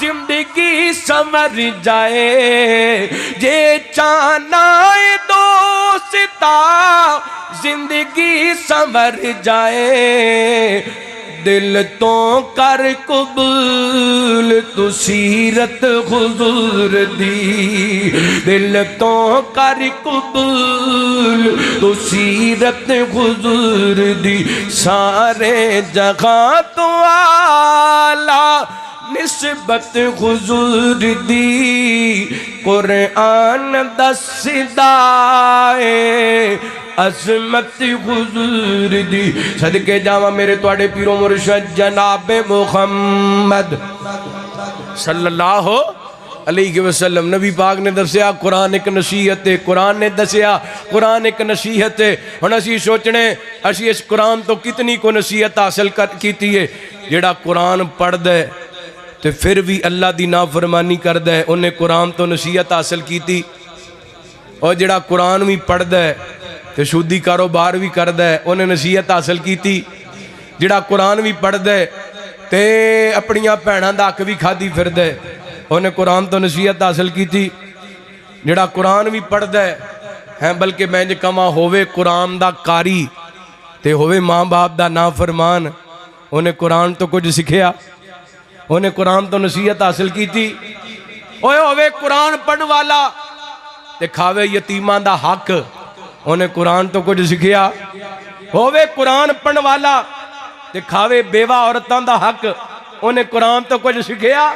زندگی سنور جائے، یہ چاہنا ہے دوستا زندگی سنور جائے، دل تو کر قبول تو سیرت حضور دی، دل تو کر قبول تو سیرت حضور دی، سارے جگہ تو آلہ نسبت حضور دی، قرآن دسدا ہے عظمت حضور دی۔ صدقے جاواں میرے تواڈے پیرو مرشد جناب محمد صلی اللہ علیہ وسلم۔ نبی پاک نے دسیا قرآن ایک نصیحت ہے، قرآن نے دسیا قرآن ایک نصیحت ہے۔ ہن اسی سوچنے اسی اس قرآن تو کتنی کو نصیحت حاصل کیتی ہے۔ جڑا قرآن پڑھ دے تے پھر بھی اللہ دی نافرمانی کر دے، انہیں قرآن تو نصیحت حاصل کیتی، اور جڑا قرآن بھی پڑھ دے تے سودی کاروبار بھی کر دے، انہیں نصیحت حاصل کیتی۔ جڑا قرآن بھی پڑھ دے تے اپنیاں بھیناں دا حق بھی کھادی پھر دے، انہیں قرآن تو نصیحت حاصل کیتی۔ جڑا قرآن بھی پڑھ دے ہیں، بلکہ میں جو کما ہووے قرآن دا قاری تے ہووے ماں باپ دا نافرمان، انہیں قرآن تو کچھ سکھیا، انہیں قرآن تو نصیحت حاصل کیتی۔ اوے ہووے قرآن پڑھن والا تے کھاوے یتیمان دا حق، انہیں قرآن تو کچھ سکھیا۔ ہووے قرآن پڑھن والا تے کھاوے بیوہ عورتان دا حق، انہیں قرآن تو کچھ سکھیا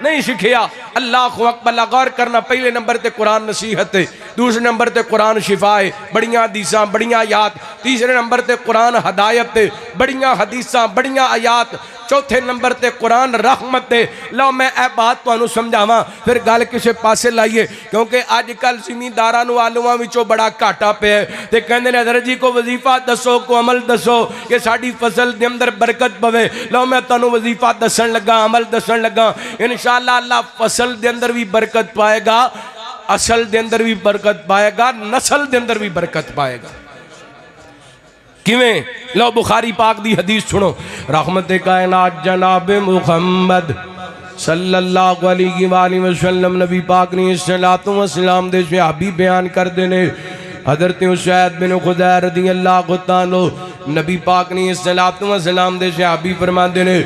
نہیں سکھیا۔ اللہ اکبر، غور کرنا، پہلے نمبر تے قرآن نصیحت ہے، دوسرے نمبر تے قرآن شفا ہے، بڑیاں حدیثاں بڑیاں آیات، تیسرے نمبر تے قرآن ہدایت ہے، بڑیاں حدیثاں بڑیاں آیات، چوتھے نمبر تے قرآن رحمت ہے۔ لو میں اے بات تو انہوں سمجھاواں پھر گل کسے پاسے لائیے، کیونکہ آج کل زمیندارانو آلوان وچوں بڑا کاٹا پہ ہے، تے کہندے نے حضرت جی کو وظیفہ دسو، کو عمل دسو کہ ساڑی فصل دے اندر برکت پوے۔ لو میں تانوں وظیفہ دسن لگا، عمل دسن لگا، انشاءاللہ اللہ فصل دے اندر بھی برکت پائے گا، اصل دے اندر بھی برکت پائے گا، نسل دے اندر بھی برکت پائے گا۔ کیویں؟ لو بخاری پاک دی حدیث سنو، رحمت کائنات جناب محمد صلی اللہ علیہ وآلہ وسلم نبی پاک نے صلاۃ و سلام دے صحابی بیان کر دینے، حضرت اسید بن خضیر رضی اللہ عنہ نبی پاک نے صلاۃ و سلام دے صحابی فرما دینے،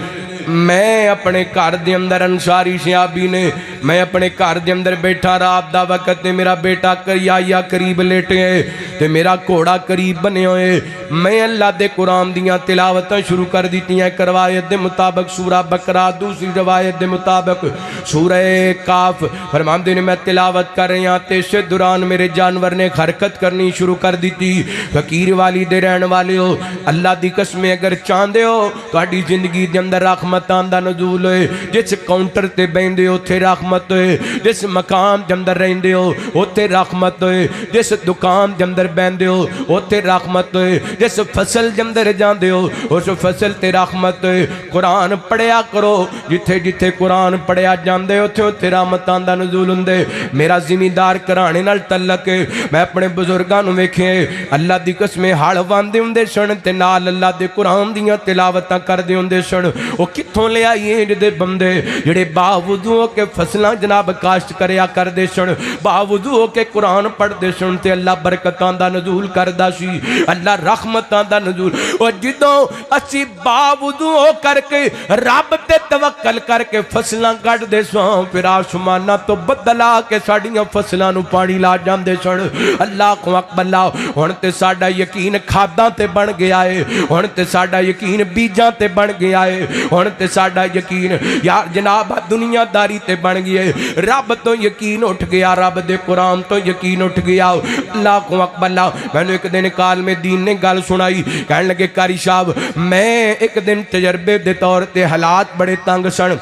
میں اپنے گھر دے اندر انصاری صحابی نے، میں اپنے گھر دے اندر بیٹھا رات دا وقت نے، میرا بیٹا یا قریب لیٹے ہیں تے میرا گھوڑا قریب بنے ہوئے، میں اللہ دے قرآن دیاں تلاوتاں شروع کر دیتی ہیں، ایک روایت دے مطابق سورہ بقرہ، دوسری روایت دے مطابق سورہ کاف، فرماندے نے میں تلاوت کر رہے ہیں تے اس دوران میرے جانور نے حرکت کرنی شروع کر دیتی۔ فقیر والی دے رہن والے ہو، اللہ دی قسمیں اگر چاندے ہو تو اڈی زندگی دے اندر رحمتان دا نزول ہوئے، جس کاؤنٹر تے بیندے ہو تھے رحمت ہوئے، جس مقام دے اندر رہندے ہو اوتے رحمت ہوئے، جس دکان دے اندر بیندے ہو اوتے رحمت ہوئے، جس فصل دے اندر جاندے ہو اس فصل تے رحمت ہوئے۔ قرآن پڑھیا کرو، جتھے جتھے قرآن پڑھیا جاندے اوتے اوتے رحمتان دا نزول ہوندے۔ میرا زمیندار کرانے نال تعلق ہے، میں اپنے بزرگاں نوں ویکھے اللہ دی قسمیں ہل واندے ہوندے سن تے نال اللہ دے قرآن دیاں تلاوتاں کردے ہوندے سن۔ او کتھوں لے آئیے جدے بندے جڑے باوجود کے فصلاں جناب کاشت کریا کردے سن، باوجود کے قرآن پڑھ دے سن تے اللہ برکتاں دا نزول کردا سی، اللہ رحمتاں دا نزول۔ اور جدوں اسی باوجود کر کے رب تے توکل کر کے فصلاں کٹ دے ساں، پھر آسماناں تو بدلا کے ساڈیاں فصلاں نو پانی لا جاندے سن۔ اللہ کو اکبر، ہن تے ساڈا یقین کھاداں تے بن گیا ہے، ہن تے ساڈا یقین بیجاں تے بن گیا ہے، ہن تے ساڈا یقین یار جناب دنیا داری تے بن گیا ہے۔ رب تو یقین اٹھ گیا، رب دے قرآن تو یقین اٹھ گیا۔ اللہ کو اکبر، میں نے ایک دن کال میں دین نے گل سنائی، کہنے لگے قاری صاحب میں ایک دن تجربے دے طور تے حالات بڑے تنگ سن،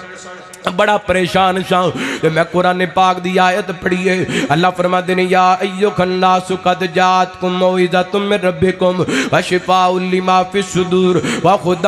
بڑا پریشان شاں، میں قرآن پاک دی آیت پڑھیے، اللہ فرما دینے یا ایوہ الناس قد جاتکم موعظۃ من ربکم وشفاء لما فی الصدور وہدی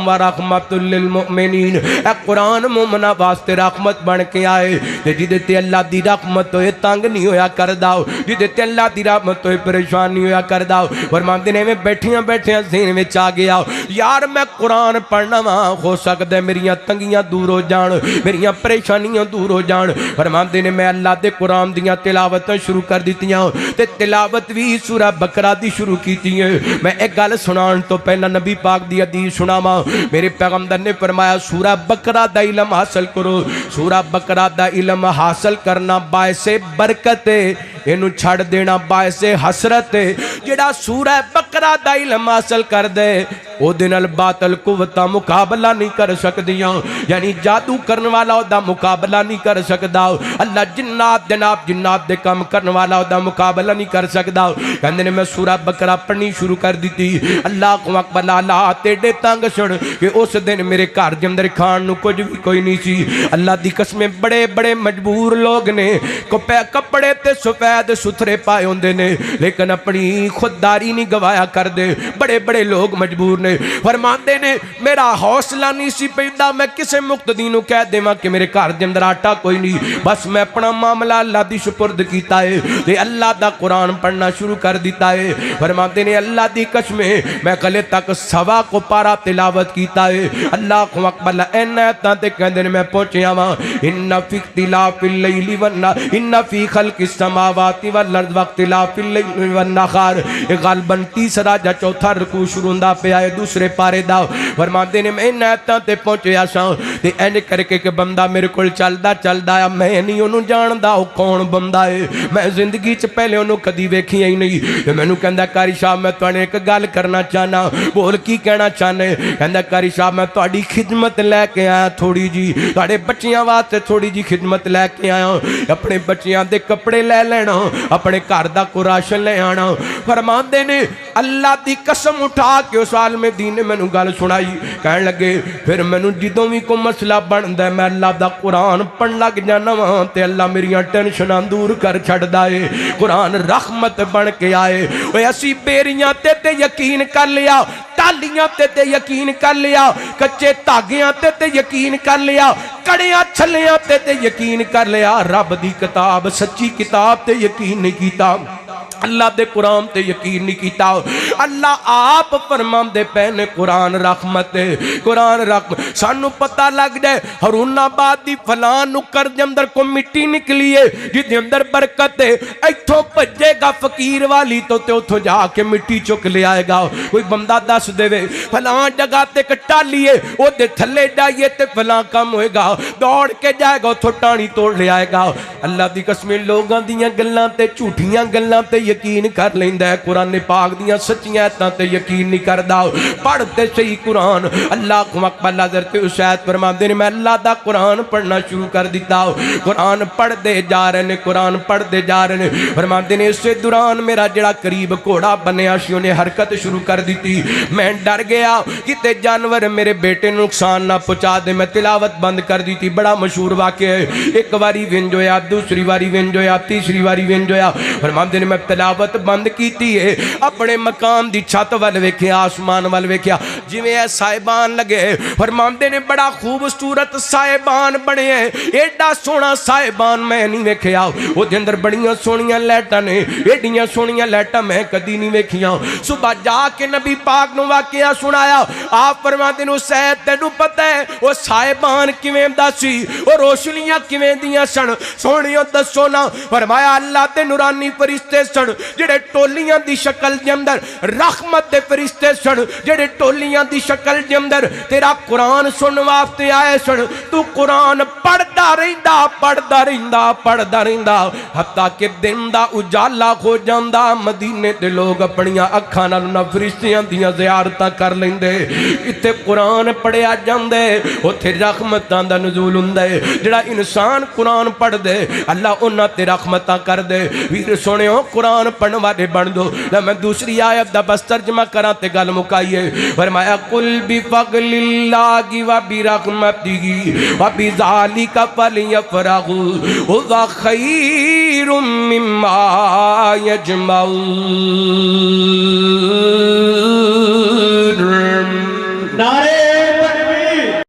ورحمۃ للمؤمنین۔ اے قرآن مومنہ واسطے رحمت بن کے آئے، جدے تے اللہ دی رحمت ہوئے تنگ نہیں ہویا کردہ، جدے تے اللہ دی رحمت ہوئے پریشان نہیں ہویا کردہ۔ فرما دینے میں بیٹھیاں ذہن میں چاہ گیا یار میں قرآن پڑھنا ہو سکتا ہے میری تنگیاں دور ہو جان میریاں پریشانیاں دور ہو جان فرماندے نے میں اللہ دے قرآن دیاں تلاوتاں شروع کر دیتیاں تے تلاوت بھی سورہ بقرہ دی شروع کیتی ہے میں ایک گل سنان تو پہلا نبی پاک دی حدیث سناواں میرے پیغمبر نے فرمایا سورہ بقرہ دا علم حاصل کرو سورہ بقرہ دا علم حاصل کرنا باعث برکت ہے اینو چھڑ دینا باعث حسرت ہے جڑا سورہ بقرہ دا علم حاصل کر دے او دن الباطل قوتہ مقابلہ نہیں کر سکدیاں یعنی جادو کرن والا او دا مقابلہ نہیں کر سکدا اللہ جنات جناب جنات دے کام کرن والا او دا مقابلہ نہیں کر سکدا کہندے نے میں سورہ بقرہ پڑھنی شروع کر دیتی اللہ کو اکبر لا تیڑے تنگ سن کہ اس دن میرے گھر دے اندر کھان نو کچھ بھی کوئی نہیں سی اللہ دی قسمیں بڑے بڑے مجبور لوگ نے کپڑے تے سفید ستھرے پائے ہوندے نے لیکن اپنی خودداری نہیں گوایا کر دے بڑے بڑے لوگ مجبور نے فرماندے نے میرا حوصلہ نہیں سی پیدا میں کسے مقتدی نو کہہ دیواں کہ میرے گھر دے اندر آٹا کوئی نہیں بس میں اپنا معاملہ اللہ دی سپرد کیتا ہے تے اللہ دا قرآن پڑھنا شروع کر دیتا ہے فرماندے نے اللہ دی قسمیں میں کلے تک سوا کو پارا تلاوت کیتا ہے اللہ کو اکبر این ایتاں تے کہندے نے میں پہنچیا واں ان فی اختلاف اللیل والنہار ان فی خلق السماوات والارض واختلاف اللیل والنہار غالباً تیسرا جا چوتھا رکوع شروع ہوندا پیا ہے دوسرے پارے دا فرماندے نے میں نیتاں تے پہنچیا ساں تے اینج کر کے کہ بندہ میرے کول چلدا ہے میں نہیں اونوں جاندا او کون بندہ ہے میں زندگی چ پہلے اونوں کدی ویکھیا ہی نہیں تے مینوں کہندا قاری صاحب میں تواڈے ایک گل کرنا چاہنا بول کی کہنا چاہنے کہندا قاری صاحب میں تواڈی خدمت لے کے آیا تھوڑی جی تواڈے بچیاں واسطے تھوڑی جی خدمت لے کے آیا اپنے بچیاں دے کپڑے لے لینا اپنے گھر دا کوئی راشن لے آنا فرماندے نے اللہ دی قسم اٹھا کے اس عالم دین نے مینوں گل سنائی کہن لگے پھر مینوں جدوں بھی کوئی مسئلہ بندا ہے میں اللہ دا قرآن پڑھن لگ جانا واں تے اللہ میریاں ٹینشناں دور کر چھڑدا ہے قرآن رحمت بن کے آئے اوے اسی بیریاں تے یقین کر لیا ٹالیاں تے یقین کر لیا کچے تاگیاں تے یقین کر لیا کڑیاں چھلیاں تے یقین کر لیا رب دی کتاب سچی کتاب تے یقین نہیں کیتا اللہ دے قرآن تے یقین نہیں کیتا اللہ آپ فرمان دے پہنے قرآن رحمت ہے قرآن رحمت سانو پتہ لگ جائے ہارون آباد دی فلان نکر دے اندر کو مٹی نکلی ہے جس دے اندر برکت ہے ایتھوں پجے گا فقیر والی تو تے اتھوں جا کے مٹی چک لے آئے گا کوئی بندہ دس دے وے فلان جگہ تے کٹا لیے وہ دے تھلے جائیے تے فلان کام ہوئے گا دوڑ کے جائے گا اتھوں ٹانی توڑ لے آئے گا اللہ دی قسمیں لوگاں دیاں گلاں تے جھوٹیاں گلاں تے یقین کر لیندا ہے قرآن پاک دیاں سچیاں ایتاں تے یقین نہیں کردا پڑھتے صحیح قرآن اللہ کو مقبل حضرت اسید فرماندے نے میں اللہ دا قرآن پڑھنا شروع کر دیتا قرآن پڑھ دے جا رہے نے قرآن پڑھ دے جا رہے نے فرماندے نے اس سے دوران میرا جڑا قریب گھوڑا بنیا سی انہیں حرکت شروع کر دیتی میں ڈر گیا کتے جانور میرے بیٹے نقصان نہ پہنچا دے میں تلاوت بند کر دیتی بڑا مشہور واقعہ ہے ایک واری ونج ہویا دوسری واری ونج ہویا تیسری واری ونج ہویا فرماندے نے میں تلاوت بند کیتی ہے اپنے مکان دی چھت وال ویکھیا آسمان وال ویکھیا جویں صاحبان لگے فرماندے نے بڑا خوبصورت صاحبان بنے ہیں ایڈا سونا صاحبان میں نہیں ویکھیا او دے اندر بڑیاں سونیاں لائٹاں نے ایڈیاں سونیاں لائٹاں میں کدی نہیں ویکھیاں صبح جا کے نبی پاک نو واقعہ سنایا آپ فرماندے نے سید تینوں پتہ ہے او صاحبان کیویں دا سی او روشنیاں کیویں دیاں سن سونیاں دسو نا فرمایا اللہ تے نورانی فرشتے سن جڑے ٹولیاں دی شکل دے اندر رحمت دے فرشتے سن جڑے ٹولیاں دی شکل دے اندر تیرا قرآن سن واسطے آئے سن تو قرآن پڑھدا رہندا حتیٰ کہ دن دا اجالا ہو جاندا مدینے دے لوگ اپنیاں اکھاں نال نہ فرشتیاں دیاں زیارتاں کر لیندے ایتھے قرآن پڑھیا جاندے اوتھے رحمتاں دا نزول ہوندا ہے جڑا انسان قرآن پڑھ دے اللہ انہاں تے رحمتاں کر دے ویر سنیو قرآن پڑھن والے بن دو میں دوسری آیت دا بس ترجمہ کراں تے گل مکائیے فرمایا قل بفضل اللہ و برحمتہ و بذالک فلیفرحوا ھوا خیر مما یجمعون نعرہ تکبیر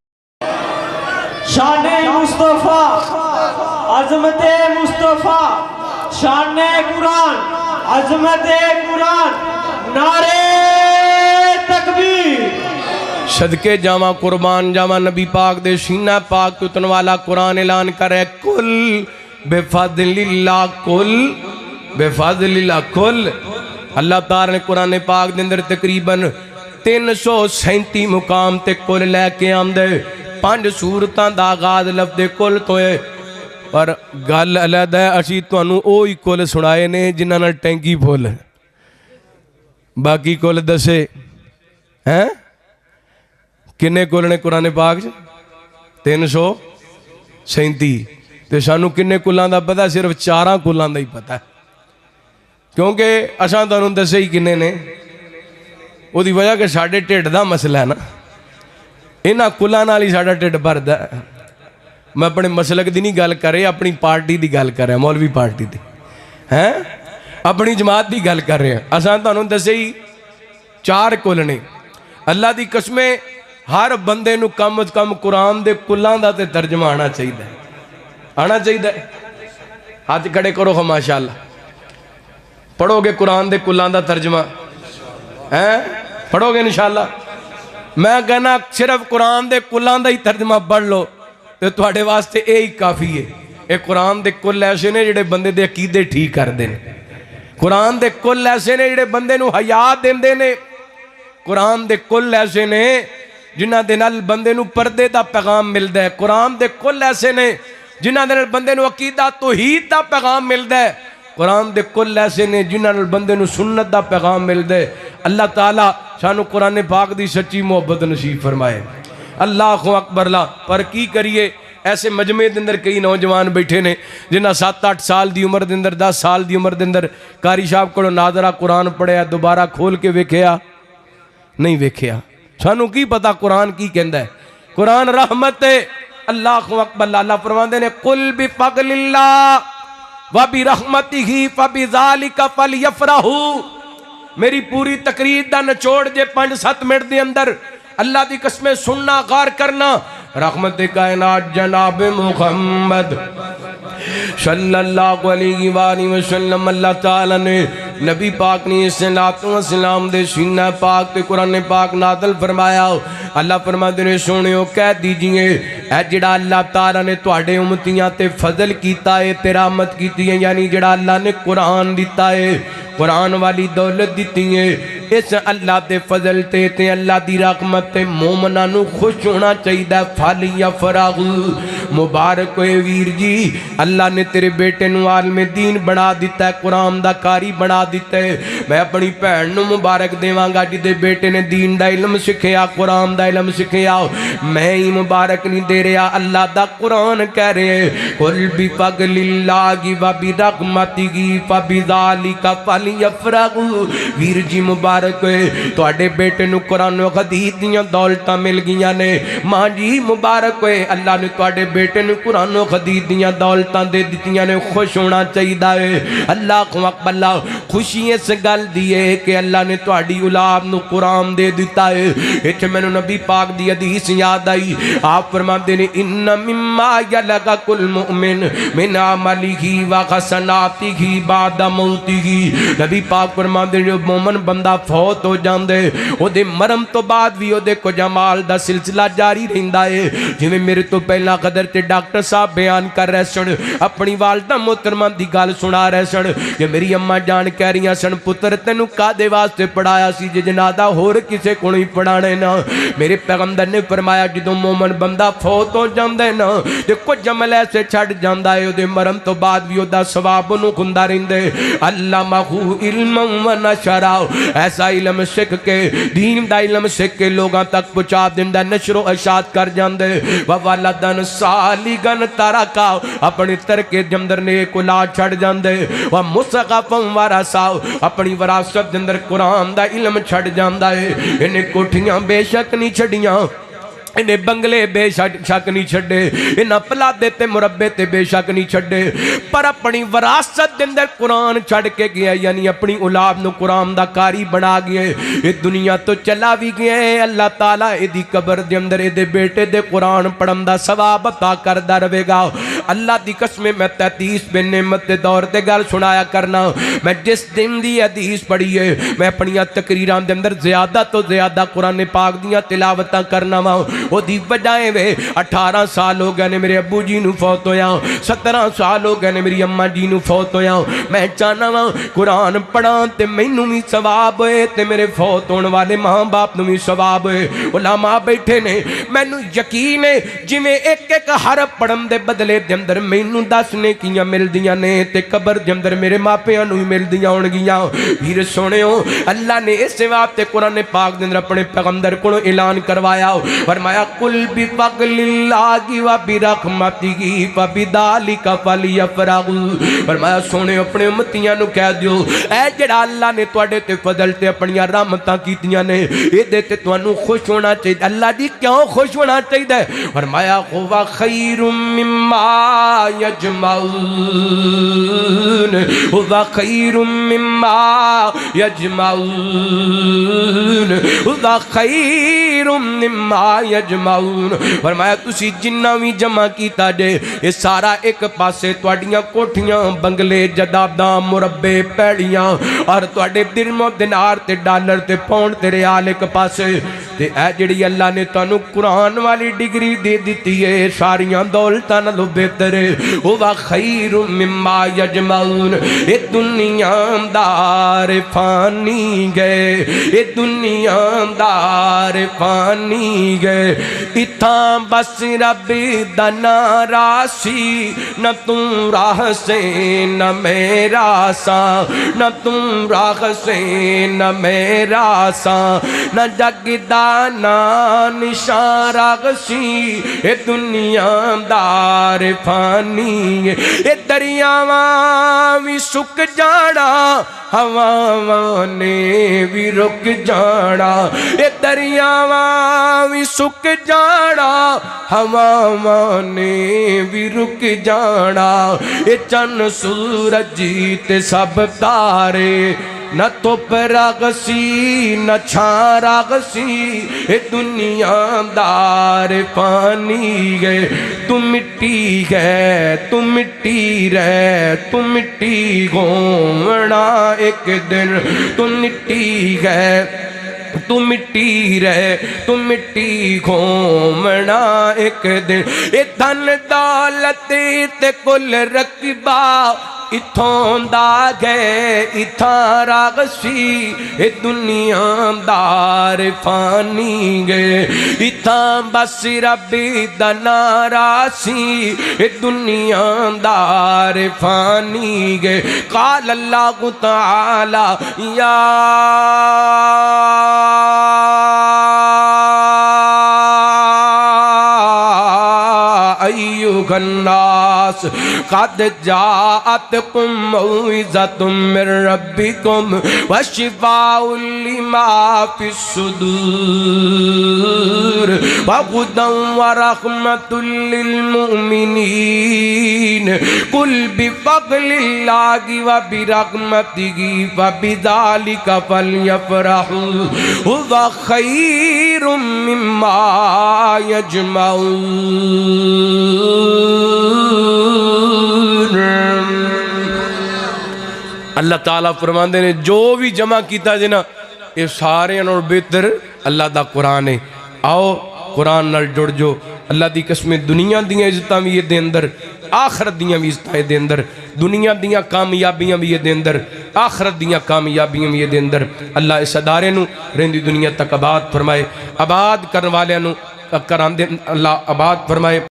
شان مصطفیٰ عظمت مصطفیٰ شان قرآن عظمت قرآن نعرہ تکبیر صدقے جاواں قربان جاواں نبی پاک دے سینہ پاک تو تنوالا قرآن اعلان کرے کل بفضل اللہ کل بفضل اللہ کل اللہ تعالیٰ نے قرآن پاک دے اندر تقریباً 337 مقام تے کل لے کے آمدے 5 سورتاں دا آغاز لفظ کل تو ہے اور گل علیحدہ ہے اسی تانوں اوہی کل سنائے نے جنہاں نال ٹینکی پھول ہے باقی کل دسے ہیں کنے کل نے قرآن پاک 337 تے سانوں کنے کلاں دا پتہ صرف 4 کلاں دا ہی پتہ ہے کیونکہ اساں تانوں دسے ہی کنے نے وہ دی وجہ کہ ساڈے ٹھڈ دا مسئلہ ہے نا انہاں کلاں نال ہی ساڈا ٹھڈ بھردا ہے میں اپنے مسلک دی نہیں گل کر رہا اپنی پارٹی دی گل کر رہا مولوی پارٹی دی ہیں اپنی جماعت دی گل کر رہے ہیں اساں تانوں دسے ہی 4 کل نے اللہ دی قسمیں ہر بندے نو کم از کم قرآن دے کلاں دا تے ترجمہ آنا چاہیے ہاتھ کھڑے کرو ہو ماشاءاللہ پڑھو گے قرآن دے کلاں دا ترجمہ ہیں پڑھو گے انشاءاللہ میں کہنا صرف قرآن دے کلاں دا ہی ترجمہ پڑھ لو تو تواڈے واسطے اے ہی کافی ہے اے قرآن دے کل ایسے نے جڑے بندے دے عقیدے ٹھیک کر دے قرآن دے کل ایسے نے جڑے بندے نو حیات دیندے نے قرآن دے کل ایسے نے جنہ دے نال بندے نو پردے دا پیغام ملدا ہے قرآن دے کل ایسے نے جنہ دے نال بندے نو عقیدہ توحید دا پیغام ملدا ہے قرآن دے کل ایسے نے جنہ نال بندے نو سنت دا پیغام ملدا ہے اللہ تعالیٰ سانو قرآن پاک دی سچی محبت نصیب فرمائے اللہ اکبر لا پر کی کریے ایسے مجمع دے اندر کئی نوجوان بیٹھے نے جنہ 7-8 سال دی عمر دے اندر 10 سال دی عمر دے اندر قاری صاحب کو ناظرہ قرآن پڑھیا دوبارہ کھول کے ویکھیا نہیں ویکھیا سانو کی پتا قرآن کی کہندا ہے قرآن رحمت ہے اللہ اکبر اللہ فرماندے نے قل بفضل اللہ وبرحمتہ فبذالک فلیفرحوا میری پوری تقریر دا نچوڑ جے 5-7 منٹ دے اندر اللہ دی قسمیں سننا غار کرنا رحمت کائنات جناب محمد صلی اللہ علیہ وآلہ وسلم اللہ تعالیٰ نے نبی پاک نے السلام دے سینہ پاک تے قرآن پاک نازل فرمایا اللہ فرماتے نے سنیو کہہ دیجئے اے جڑا اللہ تعالیٰ نے تواڈے امتیاں تے فضل کیتا ہے تے رحمت کیتی ہے یعنی جڑا اللہ نے قرآن دیتا ہے قرآن والی دولت دیتی ہے اس اللہ دے فضل تے اللہ دی رحمت تے مومنانو خوش ہونا چاہیدہ فلیفرح مبارک ہوئے ویر جی اللہ نے تیرے بیٹے نو عالم دین بنا دیتا ہے قرآن دا کاری بنا دیتا ہے میں اپنی بہن نو مبارک دیواں گا جدے بیٹے نے دین دا علم سکھیا قرآن دا علم سکھیا میں ہی مبارک نہیں دے رہا اللہ دا قرآن کہہ رہے قل بفضل اللہ وبرحمتہ فبذالک فلیفرح ویر جی مبارک ہوئے تو اڈے بیٹے نو قرآن و حدیث دیاں دولتاں مل گیاں نے ماں جی مبارک ہوئے اللہ نے تو اڈے بیٹے نو قرآن و حدیث دیاں دولتاں دے دیتیاں نے خوش ہونا چاہیدہ ہے اللہ کو اکبر اللہ خوشی اس گل دیئے کہ اللہ نے تو اڈی اولاد نو قرآن دے دیتا ہے ایچ میں نو نبی پاک دی حدیث یاد آئی آپ فرماتے ہیں ان مما یلغک المؤمن من عملہ و حسناتہ بعد موتہ نبی پاک فرماتے ہیں جو مومن بندہ فوت ہو جاندے او دے مرم تو بعد بھی او دے کو جمال دا سلسلہ جاری رہندا ہے جویں میرے تو پہلا قدر تے ڈاکٹر صاحب بیان کر رہے سن اپنی والدہ محترمہ دی گل سنا رہے سن کہ میری اماں جان کہہ رہی سن پتر تینوں کادے واسطے پڑھایا سی جے جنازہ ہور کسے کو نہیں پڑھانے نا میرے پیغمبر نے فرمایا جدوں مومن بندہ فوت ہو جاندا ہے نا تے کچھ عمل ایسے چھڈ جاندا ہے او دے مرم تو بعد بھی او دا ثواب نو کھندا رہندے علمہ علم و نشرہ ایسا علم سکھ کے دین دا علم سکھ کے لوگاں تک پہنچا دیندا نشر و اشاعت کر جاندے وولدن صالحن ترکا اپنی ترکے جمدر نے ایک اولاد چھڑ جاندے ومصغفن ورثا اپنی وراثت اندر قرآن دا علم چھڑ جاندا ہے انہیں کوٹھیاں بے شک نہیں چھڑیاں انہیں بنگلے بے شک نہیں چھڑے انہیں پلادے تے مربے تے بے شک نہیں چھڑے پر اپنی وراثت اندر قرآن چھڑ کے گیا یعنی اپنی اولاد نو قرآن دا کاری بنا گئے یہ دنیا تو چلا بھی گئے اللہ تعالیٰ دی قبر دے اندر دے بیٹے دے قرآن پڑھن دا ثواب عطا کردہ رہے گا اللہ دی قسم میں 33 بن نعمت دے دور تے گل سنایا کرنا میں جس دن دی حدیث پڑھی ہے میں اپنی تقریراں دے اندر زیادہ تو زیادہ قرآن پاک دیاں تلاوتاں کرنا وا او دی وجہ وے 18 سال ہو گئے نے میرے ابو جی نو فوت ہویا 17 سال ہو گئے نے میری اماں جی نو فوت ہویا میں چاہنا وا قرآن پڑھاں تے مینوں بھی ثواب ہوئے تے میرے فوت ہون والے ماں باپ نو بھی ثواب ہوئے علماء بیٹھے نے مینوں یقین ہے جویں ایک ایک حرف پڑھن دے بدلے دے اندر مینوں 10 نیکیاں ملدیاں نے تے قبر دے اندر میرے ماپیاں نو ملدیاں ہون گیاں پھر سنیو اللہ نے اس واسطے قرآن پاک دے اندر اپنے پیغمبر کو اعلان کروایا فرمایا قل بفضل اللہ و برحمتہ فبذلک فلیفرحوا فرمایا سونے اپنے امتیاں نو کہہ دیو اے جڑا اللہ نے تواڈے تے فضل تے اپنی رحمتاں کیتیاں نے اے دے تے تانوں خوش ہونا چاہیے اللہ دی کیوں خوش ہونا چاہیے فرمایا ہوا خیر مما یجمعون ہوا خیر مما یجمعون ہوا خیر مما یجمعون فرمایا تسی جنہ بھی جمع کیتا جے یہ سارا ایک پاسے تواڈیاں کوٹھیاں بنگلے جداداں مربے پیڑیاں اور تواڈے درم و دینار تے ڈالر تے پاؤنڈ تے ریال ایک پاسے تے اے جڑی اللہ نے تانوں قرآن والی ڈگری دے دیتی ہے ساریاں دولتاں نالوں بہتر ہے ہوا خیر مما یجمعون اے دنیا دار فانی گئے اے دنیا دار فانی گئے اتھاں بس رب دنا راسی نہ تم راہ سے نہ میرا سا نہ تم راہ سے نہ میرا سا نہ جگ دانا نشان راغسی اے دنیا دار فانی اے دریاواں بھی سک جانا ہواواں نے بھی رک جانا اے دریاواں بھی سک جانا ہواواں نے بھی رک جانا اے چن سورج تے سب تارے نہ توپ راغسی نہ چھاں راغسی اے دنیا دار فانی گئے تو مٹی گئے تو مٹی رہ تو مٹی گھومنا ایک دن تو مٹی گئے تو مٹی رہ تو مٹی گھومنا ایک دن اے دھن دولت تے کل رقبہ اتھوں دا گئے اتھاں راغسی اے دنیا دار فانی گئے اتھاں بس رب دنا راسی اے دنیا دار فانی گئے قال اللہ تعالی یا ایوہ الناس قد جاءتکم موعظۃ من ربکم وشفاء لما فی الصدور وہدی ورحمۃ للمؤمنین قل بفضل اللہ وبرحمتہ فبذلک فلیفرحوا هو خیر مما یجمعون اللہ تعالیٰ فرماندے نے جو بھی جمع کیتا جنا یہ سارے انہوں بہتر اللہ دا قرآن ہے آؤ قرآن نال جڑ جو اللہ دی قسم دنیا دیاں عزتاں بھی یہ دے اندر آخرت دیاں بھی عزتاں دے اندر دنیا دیاں کامیابیاں بھی یہ دے اندر آخرت دیاں کامیابیاں بھی یہ دے اندر اللہ اس ادارے نو رہندی دنیا تک آباد فرمائے آباد کرنے والے نو کران دے اللہ آباد فرمائے